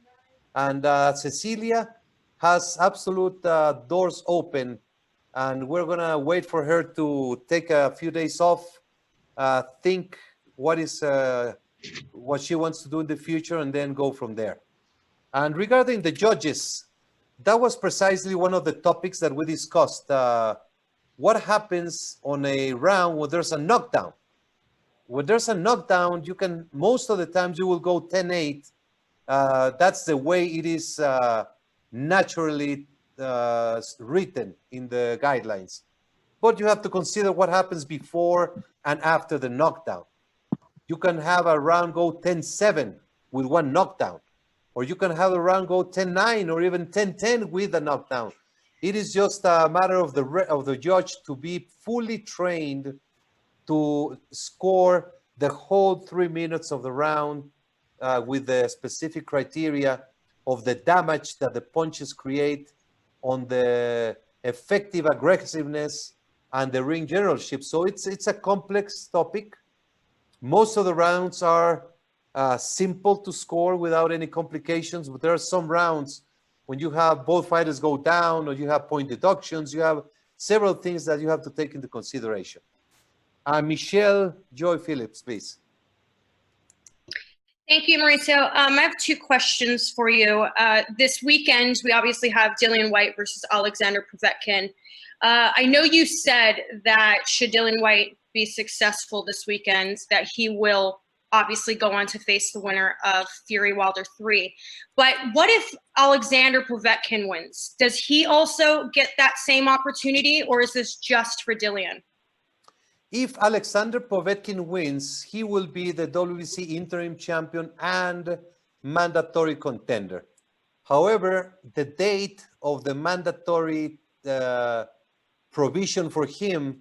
[SPEAKER 2] And Cecilia has absolute doors open, and we're going to wait for her to take a few days off, think what she wants to do in the future, and then go from there. And regarding the judges, that was precisely one of the topics that we discussed. What happens on a round when there's a knockdown? When there's a knockdown, most of the times you will go 10-8. That's the way it is naturally written in the guidelines. But you have to consider what happens before and after the knockdown. You can have a round go 10-7 with one knockdown, or you can have a round go 10-9 or even 10-10 with a knockdown. It is just a matter of the judge to be fully trained to score the whole 3 minutes of the round with the specific criteria of the damage that the punches create on the effective aggressiveness and the ring generalship. So it's a complex topic. Most of the rounds are simple to score without any complications, but there are some rounds when you have both fighters go down or you have point deductions, you have several things that you have to take into consideration. Michelle Joy Phillips, please.
[SPEAKER 7] Thank you, Mauricio. I have two questions for you. This weekend, we obviously have Dillian Whyte versus Alexander Povetkin. I know you said that should Dillian Whyte be successful this weekend, that he will obviously go on to face the winner of Fury Wilder 3. But what if Alexander Povetkin wins? Does he also get that same opportunity, or is this just for Dillian?
[SPEAKER 2] If Alexander Povetkin wins, he will be the WBC interim champion and mandatory contender. However, the date of the mandatory provision for him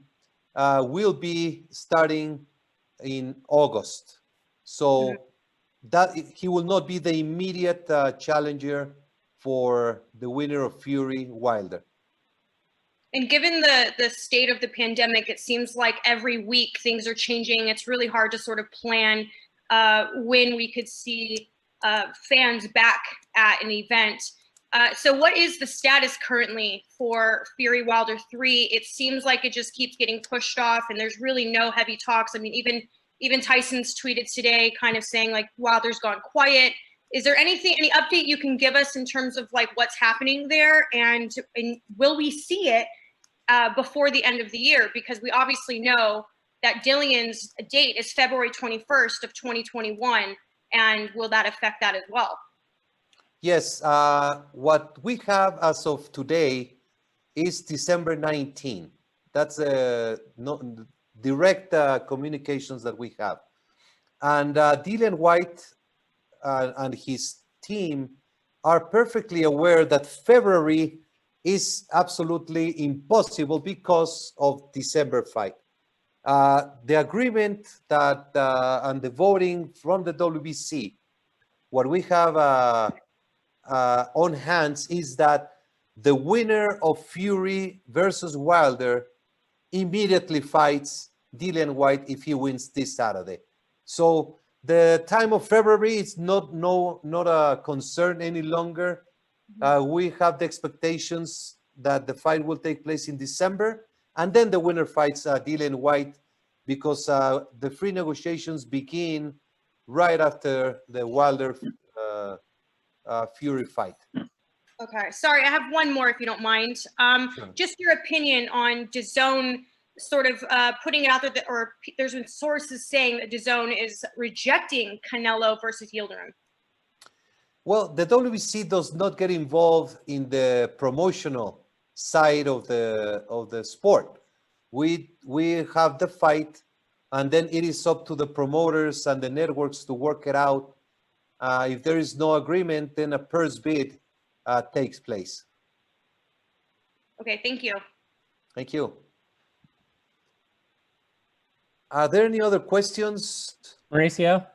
[SPEAKER 2] will be starting in August. So that he will not be the immediate challenger for the winner of Fury Wilder.
[SPEAKER 7] And given the state of the pandemic, it seems like every week things are changing. It's really hard to sort of plan when we could see fans back at an event. So what is the status currently for Fury Wilder 3? It seems like it just keeps getting pushed off and there's really no heavy talks. I mean, even Tyson's tweeted today kind of saying like Wilder's gone quiet. Is there any update you can give us in terms of like what's happening there, and will we see it before the end of the year? Because we obviously know that Dillian's date is February 21st of 2021, and will that affect that as well?
[SPEAKER 2] Yes, what we have as of today is December 19. That's direct communications that we have. And Dillian Whyte and his team are perfectly aware that February is absolutely impossible because of December fight. The agreement that and the voting from the WBC, what we have on hands is that the winner of Fury versus Wilder immediately fights Dillian Whyte if he wins this Saturday. So the time of February is not a concern any longer. We have the expectations that the fight will take place in December, and then the winner fights Dillian Whyte, because the free negotiations begin right after the Wilder Fury fight.
[SPEAKER 7] Okay, sorry, I have one more if you don't mind.
[SPEAKER 2] Sure.
[SPEAKER 7] Just your opinion on DAZN sort of putting it out there, or there's been sources saying that DAZN is rejecting Canelo versus Yildirim.
[SPEAKER 2] Well, the WBC does not get involved in the promotional side of the sport. We have the fight, and then it is up to the promoters and the networks to work it out. If there is no agreement, then a purse bid takes place.
[SPEAKER 7] Okay, thank you.
[SPEAKER 2] Thank you. Are there any other questions?
[SPEAKER 5] Mauricio,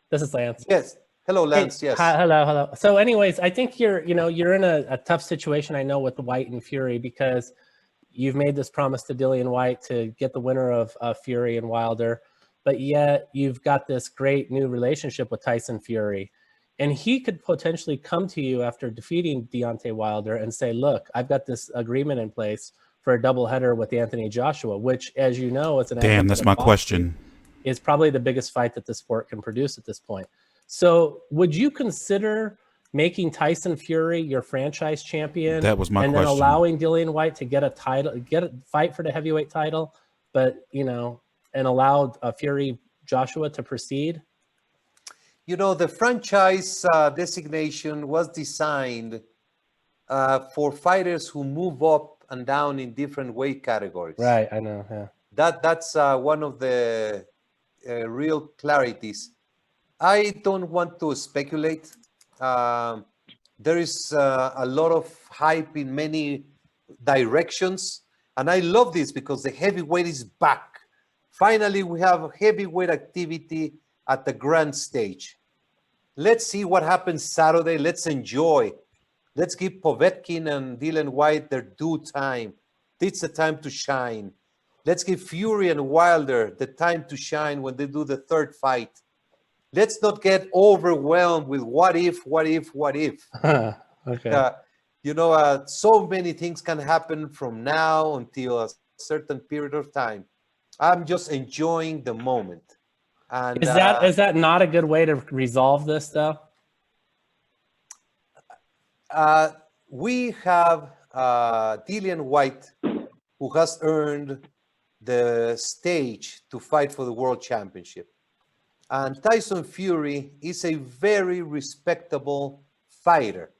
[SPEAKER 5] this is Lance.
[SPEAKER 2] Yes. Hello, Lance.
[SPEAKER 5] Hey,
[SPEAKER 2] yes.
[SPEAKER 5] hi, hello. So anyways, I think you're in a tough situation, I know, with Whyte and Fury, because you've made this promise to Dillian Whyte to get the winner of Fury and Wilder, but yet you've got this great new relationship with Tyson Fury. And he could potentially come to you after defeating Deontay Wilder and say, look, I've got this agreement in place for a doubleheader with Anthony Joshua, which, as you know, is
[SPEAKER 14] Damn, that's my question.
[SPEAKER 5] Is probably the biggest fight that the sport can produce at this point. So would you consider making Tyson Fury your franchise champion?
[SPEAKER 14] That was my
[SPEAKER 5] and
[SPEAKER 14] question.
[SPEAKER 5] Then allowing Dillian Whyte to get a title, fight for the heavyweight title, but, and allow Fury Joshua to proceed?
[SPEAKER 2] The franchise designation was designed for fighters who move up and down in different weight categories.
[SPEAKER 5] Right, I know. Yeah.
[SPEAKER 2] That's one of the real clarities. I don't want to speculate. There is a lot of hype in many directions, and I love this because the heavyweight is back. Finally, we have heavyweight activity at the grand stage. Let's see what happens Saturday. Let's enjoy. Let's give Povetkin and Dillian Whyte their due time. It's the time to shine. Let's give Fury and Wilder the time to shine when they do the third fight. Let's not get overwhelmed with what if.
[SPEAKER 5] Okay.
[SPEAKER 2] So many things can happen from now until a certain period of time. I'm just enjoying the moment. And
[SPEAKER 5] is that not a good way to resolve this, though?
[SPEAKER 2] We have Dillian Whyte, who has earned the stage to fight for the world championship. And Tyson Fury is a very respectable fighter.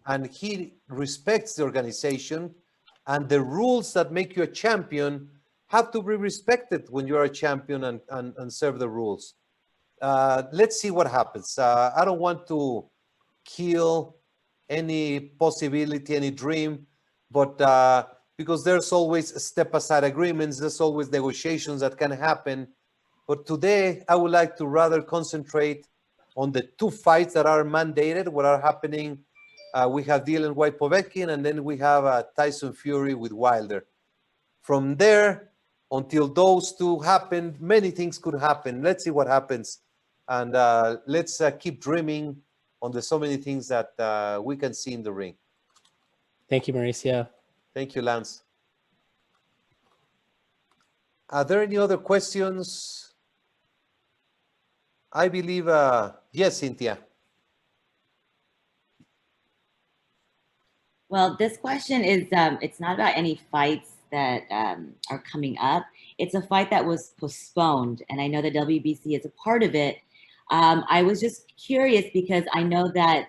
[SPEAKER 2] And he respects the organization, and the rules that make you a champion have to be respected when you are a champion and serve the rules. Let's see what happens. I don't want to kill any possibility, any dream, but because there's always step-aside agreements, there's always negotiations that can happen. But today, I would like to rather concentrate on the two fights that are mandated, what are happening. We have Dillian Whyte Povetkin, and then we have Tyson Fury with Wilder. From there, until those two happen, many things could happen. Let's see what happens. And let's keep dreaming on the so many things that we can see in the ring.
[SPEAKER 5] Thank you, Mauricio.
[SPEAKER 2] Thank you, Lance. Are there any other questions? I believe, yes, Cynthia.
[SPEAKER 4] Well, this question is, it's not about any fights that are coming up. It's a fight that was postponed, and I know the WBC is a part of it. I was just curious because I know that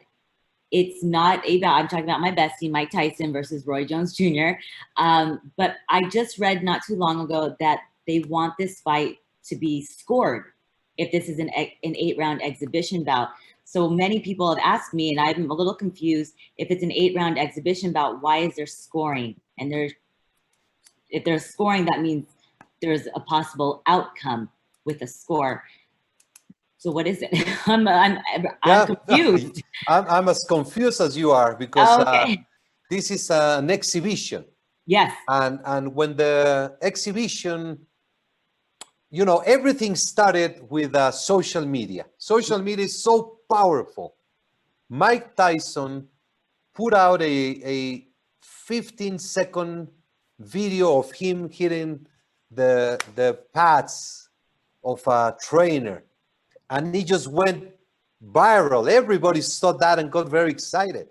[SPEAKER 4] it's not about, I'm talking about my bestie, Mike Tyson versus Roy Jones Jr. But I just read not too long ago that they want this fight to be scored if this is an 8-round exhibition bout. So many people have asked me, and I'm a little confused, if it's an 8-round exhibition bout, why is there scoring? And if there's scoring, that means there's a possible outcome with a score. So what is it? I'm confused.
[SPEAKER 2] I'm as confused as you are because
[SPEAKER 4] okay.
[SPEAKER 2] This is an exhibition.
[SPEAKER 4] Yes.
[SPEAKER 2] And when the exhibition, you know, everything started with social media. Social media is so powerful. Mike Tyson put out a 15-second video of him hitting the pads of a trainer. And he just went viral. Everybody saw that and got very excited.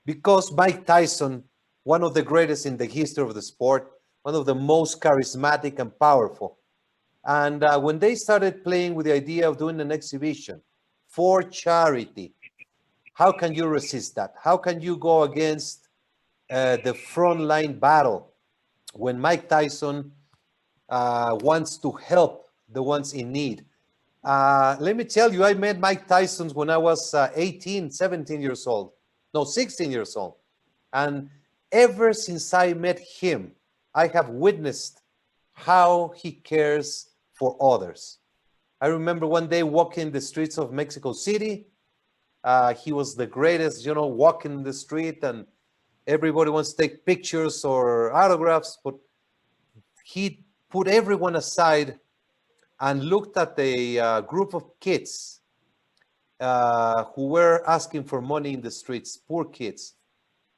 [SPEAKER 2] Because Mike Tyson, one of the greatest in the history of the sport, one of the most charismatic and powerful. And when they started playing with the idea of doing an exhibition for charity, how can you resist that? How can you go against the frontline battle when Mike Tyson wants to help the ones in need? Let me tell you, I met Mike Tyson when I was 17 years old. No, 16 years old. And ever since I met him, I have witnessed how he cares for others. I remember one day walking the streets of Mexico City. He was the greatest, you know, walking the street, and everybody wants to take pictures or autographs, but he put everyone aside and looked at a group of kids who were asking for money in the streets, poor kids.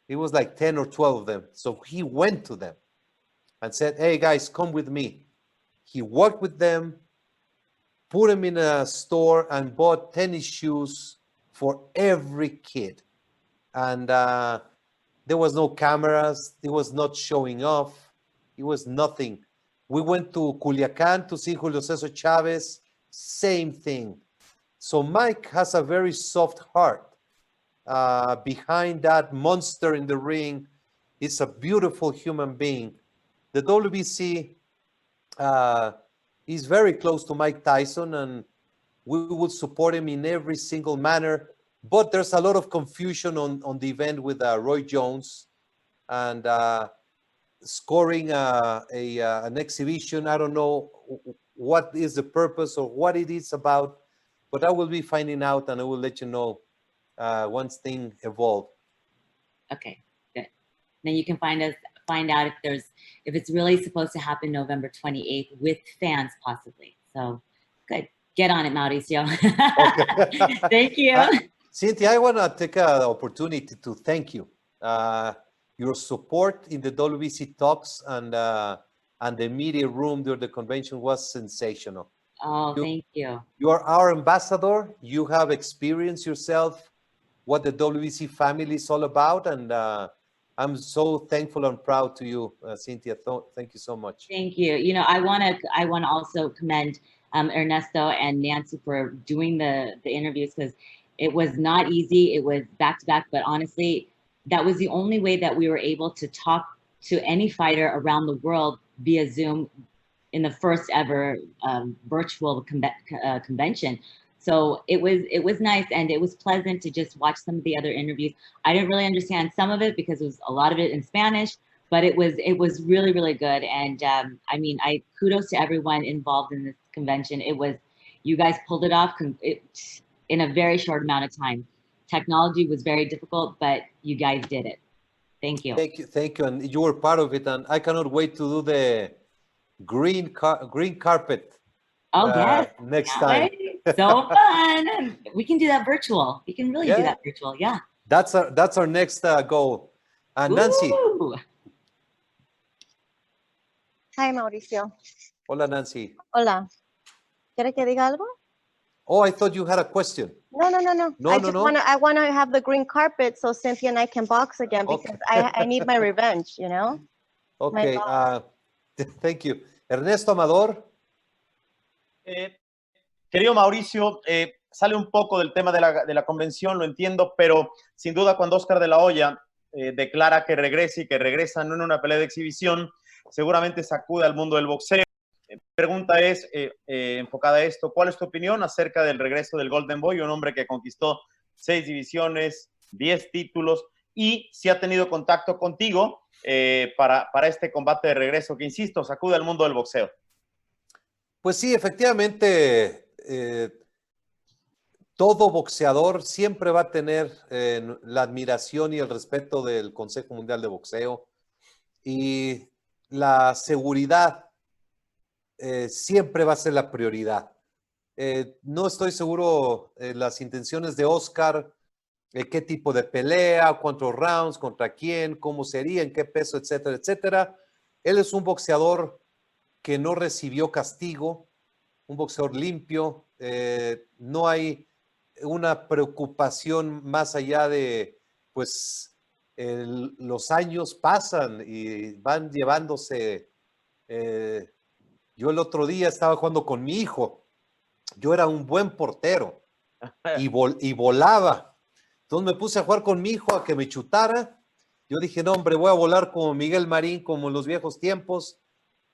[SPEAKER 2] It was like 10 or 12 of them. So he went to them and said, hey guys, come with me. He walked with them, put them in a store and bought tennis shoes for every kid. And there was no cameras. It was not showing off. It was nothing. We went to Culiacan to see Julio Cesar Chavez, same thing. So Mike has a very soft heart. behind that monster in the ring is a beautiful human being. The WBC is very close to Mike Tyson, and we will support him in every single manner. But there's a lot of confusion on the event with Roy Jones and scoring an exhibition. I don't know what is the purpose or what it is about, but I will be finding out and I will let you know once things evolve.
[SPEAKER 4] Okay, good. Then you can find out if it's really supposed to happen November 28th with fans possibly. So good. Get on it, Mauricio.
[SPEAKER 2] Okay.
[SPEAKER 4] Thank you.
[SPEAKER 2] Cynthia, I want to take an opportunity to thank you. Your support in the WBC talks and the media room during the convention was sensational.
[SPEAKER 4] Oh, thank you.
[SPEAKER 2] You are our ambassador. You have experienced yourself what the WBC family is all about, and I'm so thankful and proud to you, Cynthia. Thank you so much.
[SPEAKER 4] Thank you. You know, I want to also commend Ernesto and Nancy for doing the interviews, because it was not easy. It was back to back, but honestly, that was the only way that we were able to talk to any fighter around the world via Zoom in the first ever virtual convention. So it was nice, and it was pleasant to just watch some of the other interviews. I didn't really understand some of it because it was a lot of it in Spanish, but it was really, really good. And I mean, kudos to everyone involved in this convention. You guys pulled it off in a very short amount of time. Technology was very difficult, but you guys did it. Thank you.
[SPEAKER 2] Thank you, and you were part of it. And I cannot wait to do the green carpet.
[SPEAKER 4] Oh yes,
[SPEAKER 2] next time.
[SPEAKER 4] So fun. We can do that virtual. We can really do that virtual. Yeah.
[SPEAKER 2] That's our next goal. Nancy.
[SPEAKER 1] Hi, Mauricio.
[SPEAKER 2] Hola, Nancy.
[SPEAKER 1] Hola. ¿Quiere que diga algo?
[SPEAKER 2] Oh, I thought you had a question.
[SPEAKER 1] No. I want to have the green carpet so Cynthia and I can box again, because I need my revenge, you know?
[SPEAKER 2] Okay. Thank you. Ernesto Amador.
[SPEAKER 3] Querido Mauricio, sale un poco del tema de la convención, lo entiendo, pero sin duda cuando Oscar de la Hoya declara que regresa y que regresa no en una pelea de exhibición, seguramente sacude al mundo del boxeo. Mi pregunta es enfocada a esto. ¿Cuál es tu opinión acerca del regreso del Golden Boy, un hombre que conquistó 6 divisiones, 10 títulos, y si ha tenido contacto contigo para este combate de regreso que, insisto, sacude al mundo del boxeo?
[SPEAKER 2] Pues sí, efectivamente, todo boxeador siempre va a tener la admiración y el respeto del Consejo Mundial de Boxeo, y la seguridad siempre va a ser la prioridad. No estoy seguro las intenciones de Oscar, qué tipo de pelea, cuántos rounds, contra quién, cómo sería, en qué peso, etcétera, etcétera. Él es un boxeador que no recibió castigo, un boxeador limpio. No hay una preocupación más allá de, pues, los años pasan y van llevándose. Yo el otro día estaba jugando con mi hijo. Yo era un buen portero y volaba. Entonces me puse a jugar con mi hijo a que me chutara. Yo dije, no, hombre, voy a volar como Miguel Marín, como en los viejos tiempos.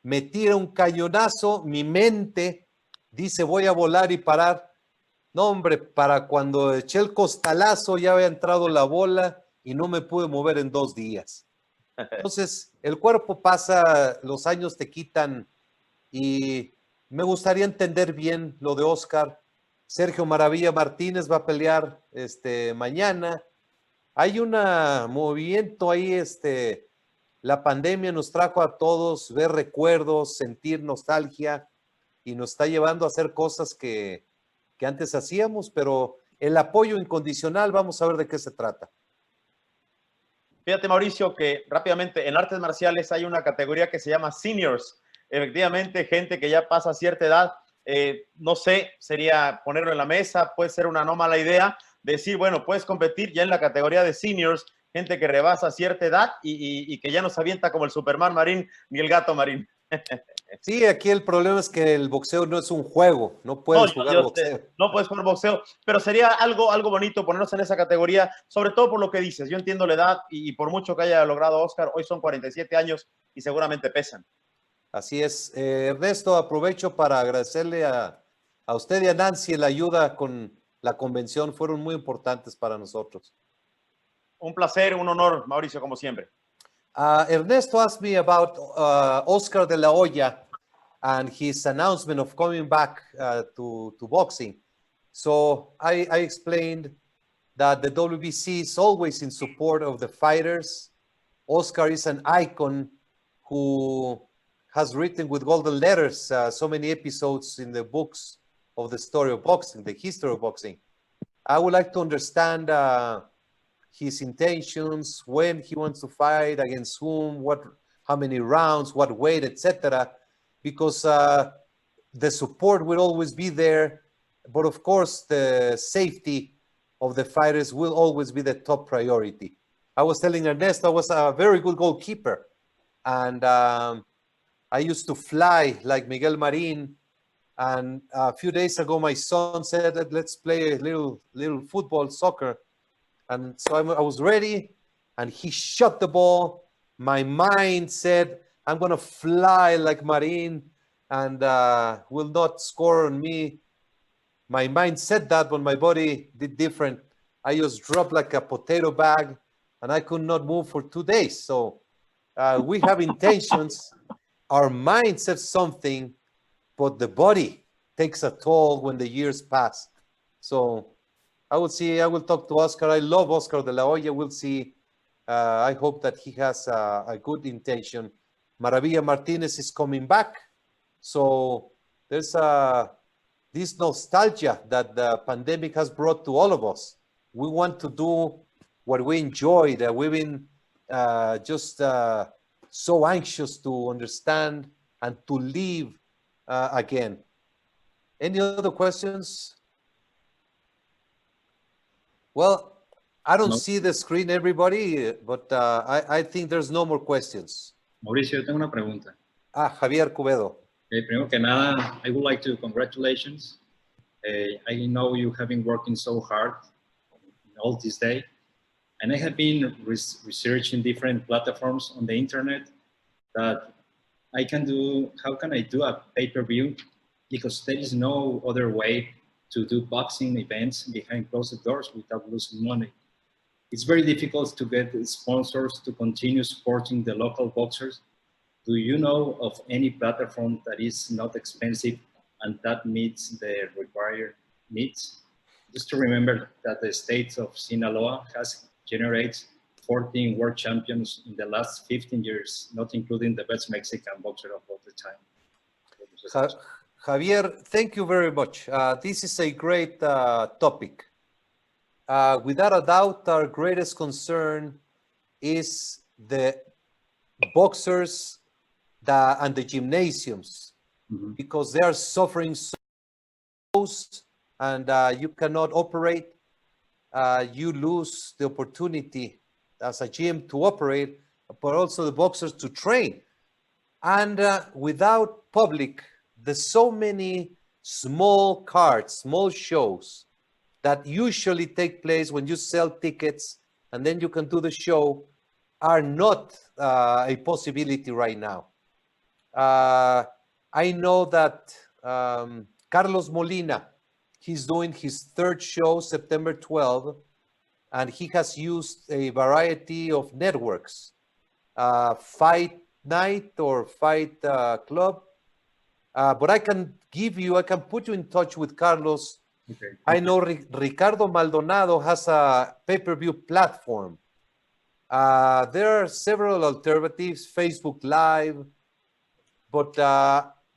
[SPEAKER 2] Me tira un cañonazo, mi mente dice, voy a volar y parar. No, hombre, para cuando eché el costalazo ya había entrado la bola y no me pude mover en 2 días. Entonces, el cuerpo pasa, los años te quitan, y me gustaría entender bien lo de Oscar. Sergio Maravilla Martínez va a pelear mañana. Hay un movimiento ahí, la pandemia nos trajo a todos ver recuerdos, sentir nostalgia, y nos está llevando a hacer cosas que antes hacíamos, pero el apoyo incondicional, vamos a ver de qué se trata.
[SPEAKER 3] Fíjate, Mauricio, que rápidamente en artes marciales hay una categoría que se llama seniors. Efectivamente, gente que ya pasa cierta edad, no sé, sería ponerlo en la mesa, puede ser una no mala idea, decir, bueno, puedes competir ya en la categoría de seniors, gente que rebasa cierta edad y que ya no se avienta como el Superman Marín ni el Gato Marín.
[SPEAKER 2] Sí, aquí el problema es que el boxeo no es un juego, no puedes jugar boxeo.
[SPEAKER 3] No puedes jugar boxeo, pero sería algo bonito ponernos en esa categoría, sobre todo por lo que dices. Yo entiendo la edad y por mucho que haya logrado Oscar, hoy son 47 años y seguramente pesan.
[SPEAKER 2] Así es. Ernesto, aprovecho para agradecerle a usted y a Nancy la ayuda con la convención. Fueron muy importantes para nosotros.
[SPEAKER 3] Un placer, un honor, Mauricio, como siempre.
[SPEAKER 2] Ernesto asked me about Oscar de la Hoya and his announcement of coming back to boxing. So I explained that the WBC is always in support of the fighters. Oscar is an icon who has written with golden letters so many episodes in the books of the story of boxing, the history of boxing. I would like to understand his intentions, when he wants to fight, against whom, how many rounds, what weight, etc. Because the support will always be there, but of course the safety of the fighters will always be the top priority. I was telling Ernesto I was a very good goalkeeper, and I used to fly like Miguel Marin. And a few days ago, my son said, let's play a little football, soccer. And so I was ready, and he shot the ball. My mind said, I'm going to fly like Marin and will not score on me. My mind said that, but my body did different. I just dropped like a potato bag, and I could not move for 2 days. So we have intentions. Our mind says something, but the body takes a toll when the years pass. So I will talk to Oscar. I love Oscar de la Hoya. We'll see. I hope that he has a good intention. Maravilla Martinez is coming back. So there's this nostalgia that the pandemic has brought to all of us. We want to do what we enjoyed. We've been just so anxious to understand and to live again. Any other questions? Well, I don't see the screen, everybody, but I think there's no more questions.
[SPEAKER 8] Mauricio, yo tengo una pregunta.
[SPEAKER 2] Javier Cubedo.
[SPEAKER 8] Primero que nada, I would like to congratulations. I know you have been working so hard all this day, and I have been researching different platforms on the internet that I can do. How can I do a pay-per-view? Because there is no other way to do boxing events behind closed doors without losing money. It's very difficult to get sponsors to continue supporting the local boxers. Do you know of any platform that is not expensive and that meets the required needs? Just to remember that the state of Sinaloa has generated 14 world champions in the last 15 years, not including the best Mexican boxer of all the time.
[SPEAKER 2] Javier, thank you very much. This is a great topic. Without a doubt, our greatest concern is the boxers and the gymnasiums, because they are suffering so much, and you cannot operate. You lose the opportunity as a gym to operate, but also the boxers to train. And without public, there's so many small cards, small shows that usually take place when you sell tickets and then you can do the show, are not a possibility right now. I know that Carlos Molina, he's doing his third show, September 12th, and he has used a variety of networks, Fight Night or Fight Club. But I can put you in touch with Carlos.
[SPEAKER 8] Okay.
[SPEAKER 2] I know Ricardo Maldonado has a pay-per-view platform. There are several alternatives, Facebook Live, but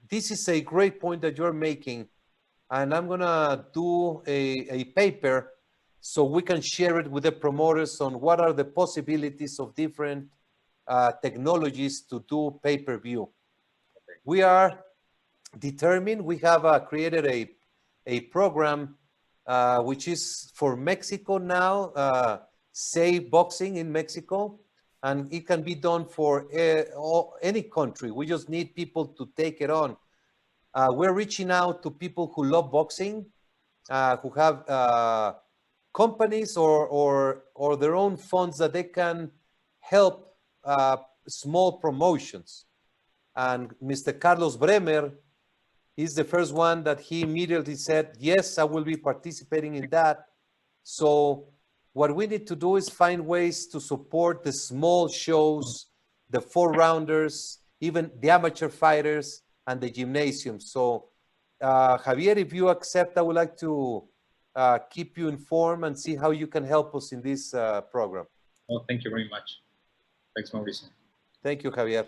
[SPEAKER 2] this is a great point that you're making, and I'm gonna do a paper so we can share it with the promoters on what are the possibilities of different technologies to do pay-per-view. Okay. We are determined. We have created a program which is for Mexico now, Save Boxing in Mexico, and it can be done for any country. We just need people to take it on. We're reaching out to people who love boxing, who have companies or their own funds that they can help small promotions. And Mr. Carlos Bremer is the first one that he immediately said, yes, I will be participating in that. So what we need to do is find ways to support the small shows, the 4-rounders, even the amateur fighters and the gymnasiums. So Javier, if you accept, I would like to keep you informed and see how you can help us in this program.
[SPEAKER 8] Oh, thank you very much. Thanks, Mauricio.
[SPEAKER 2] Thank you, Javier.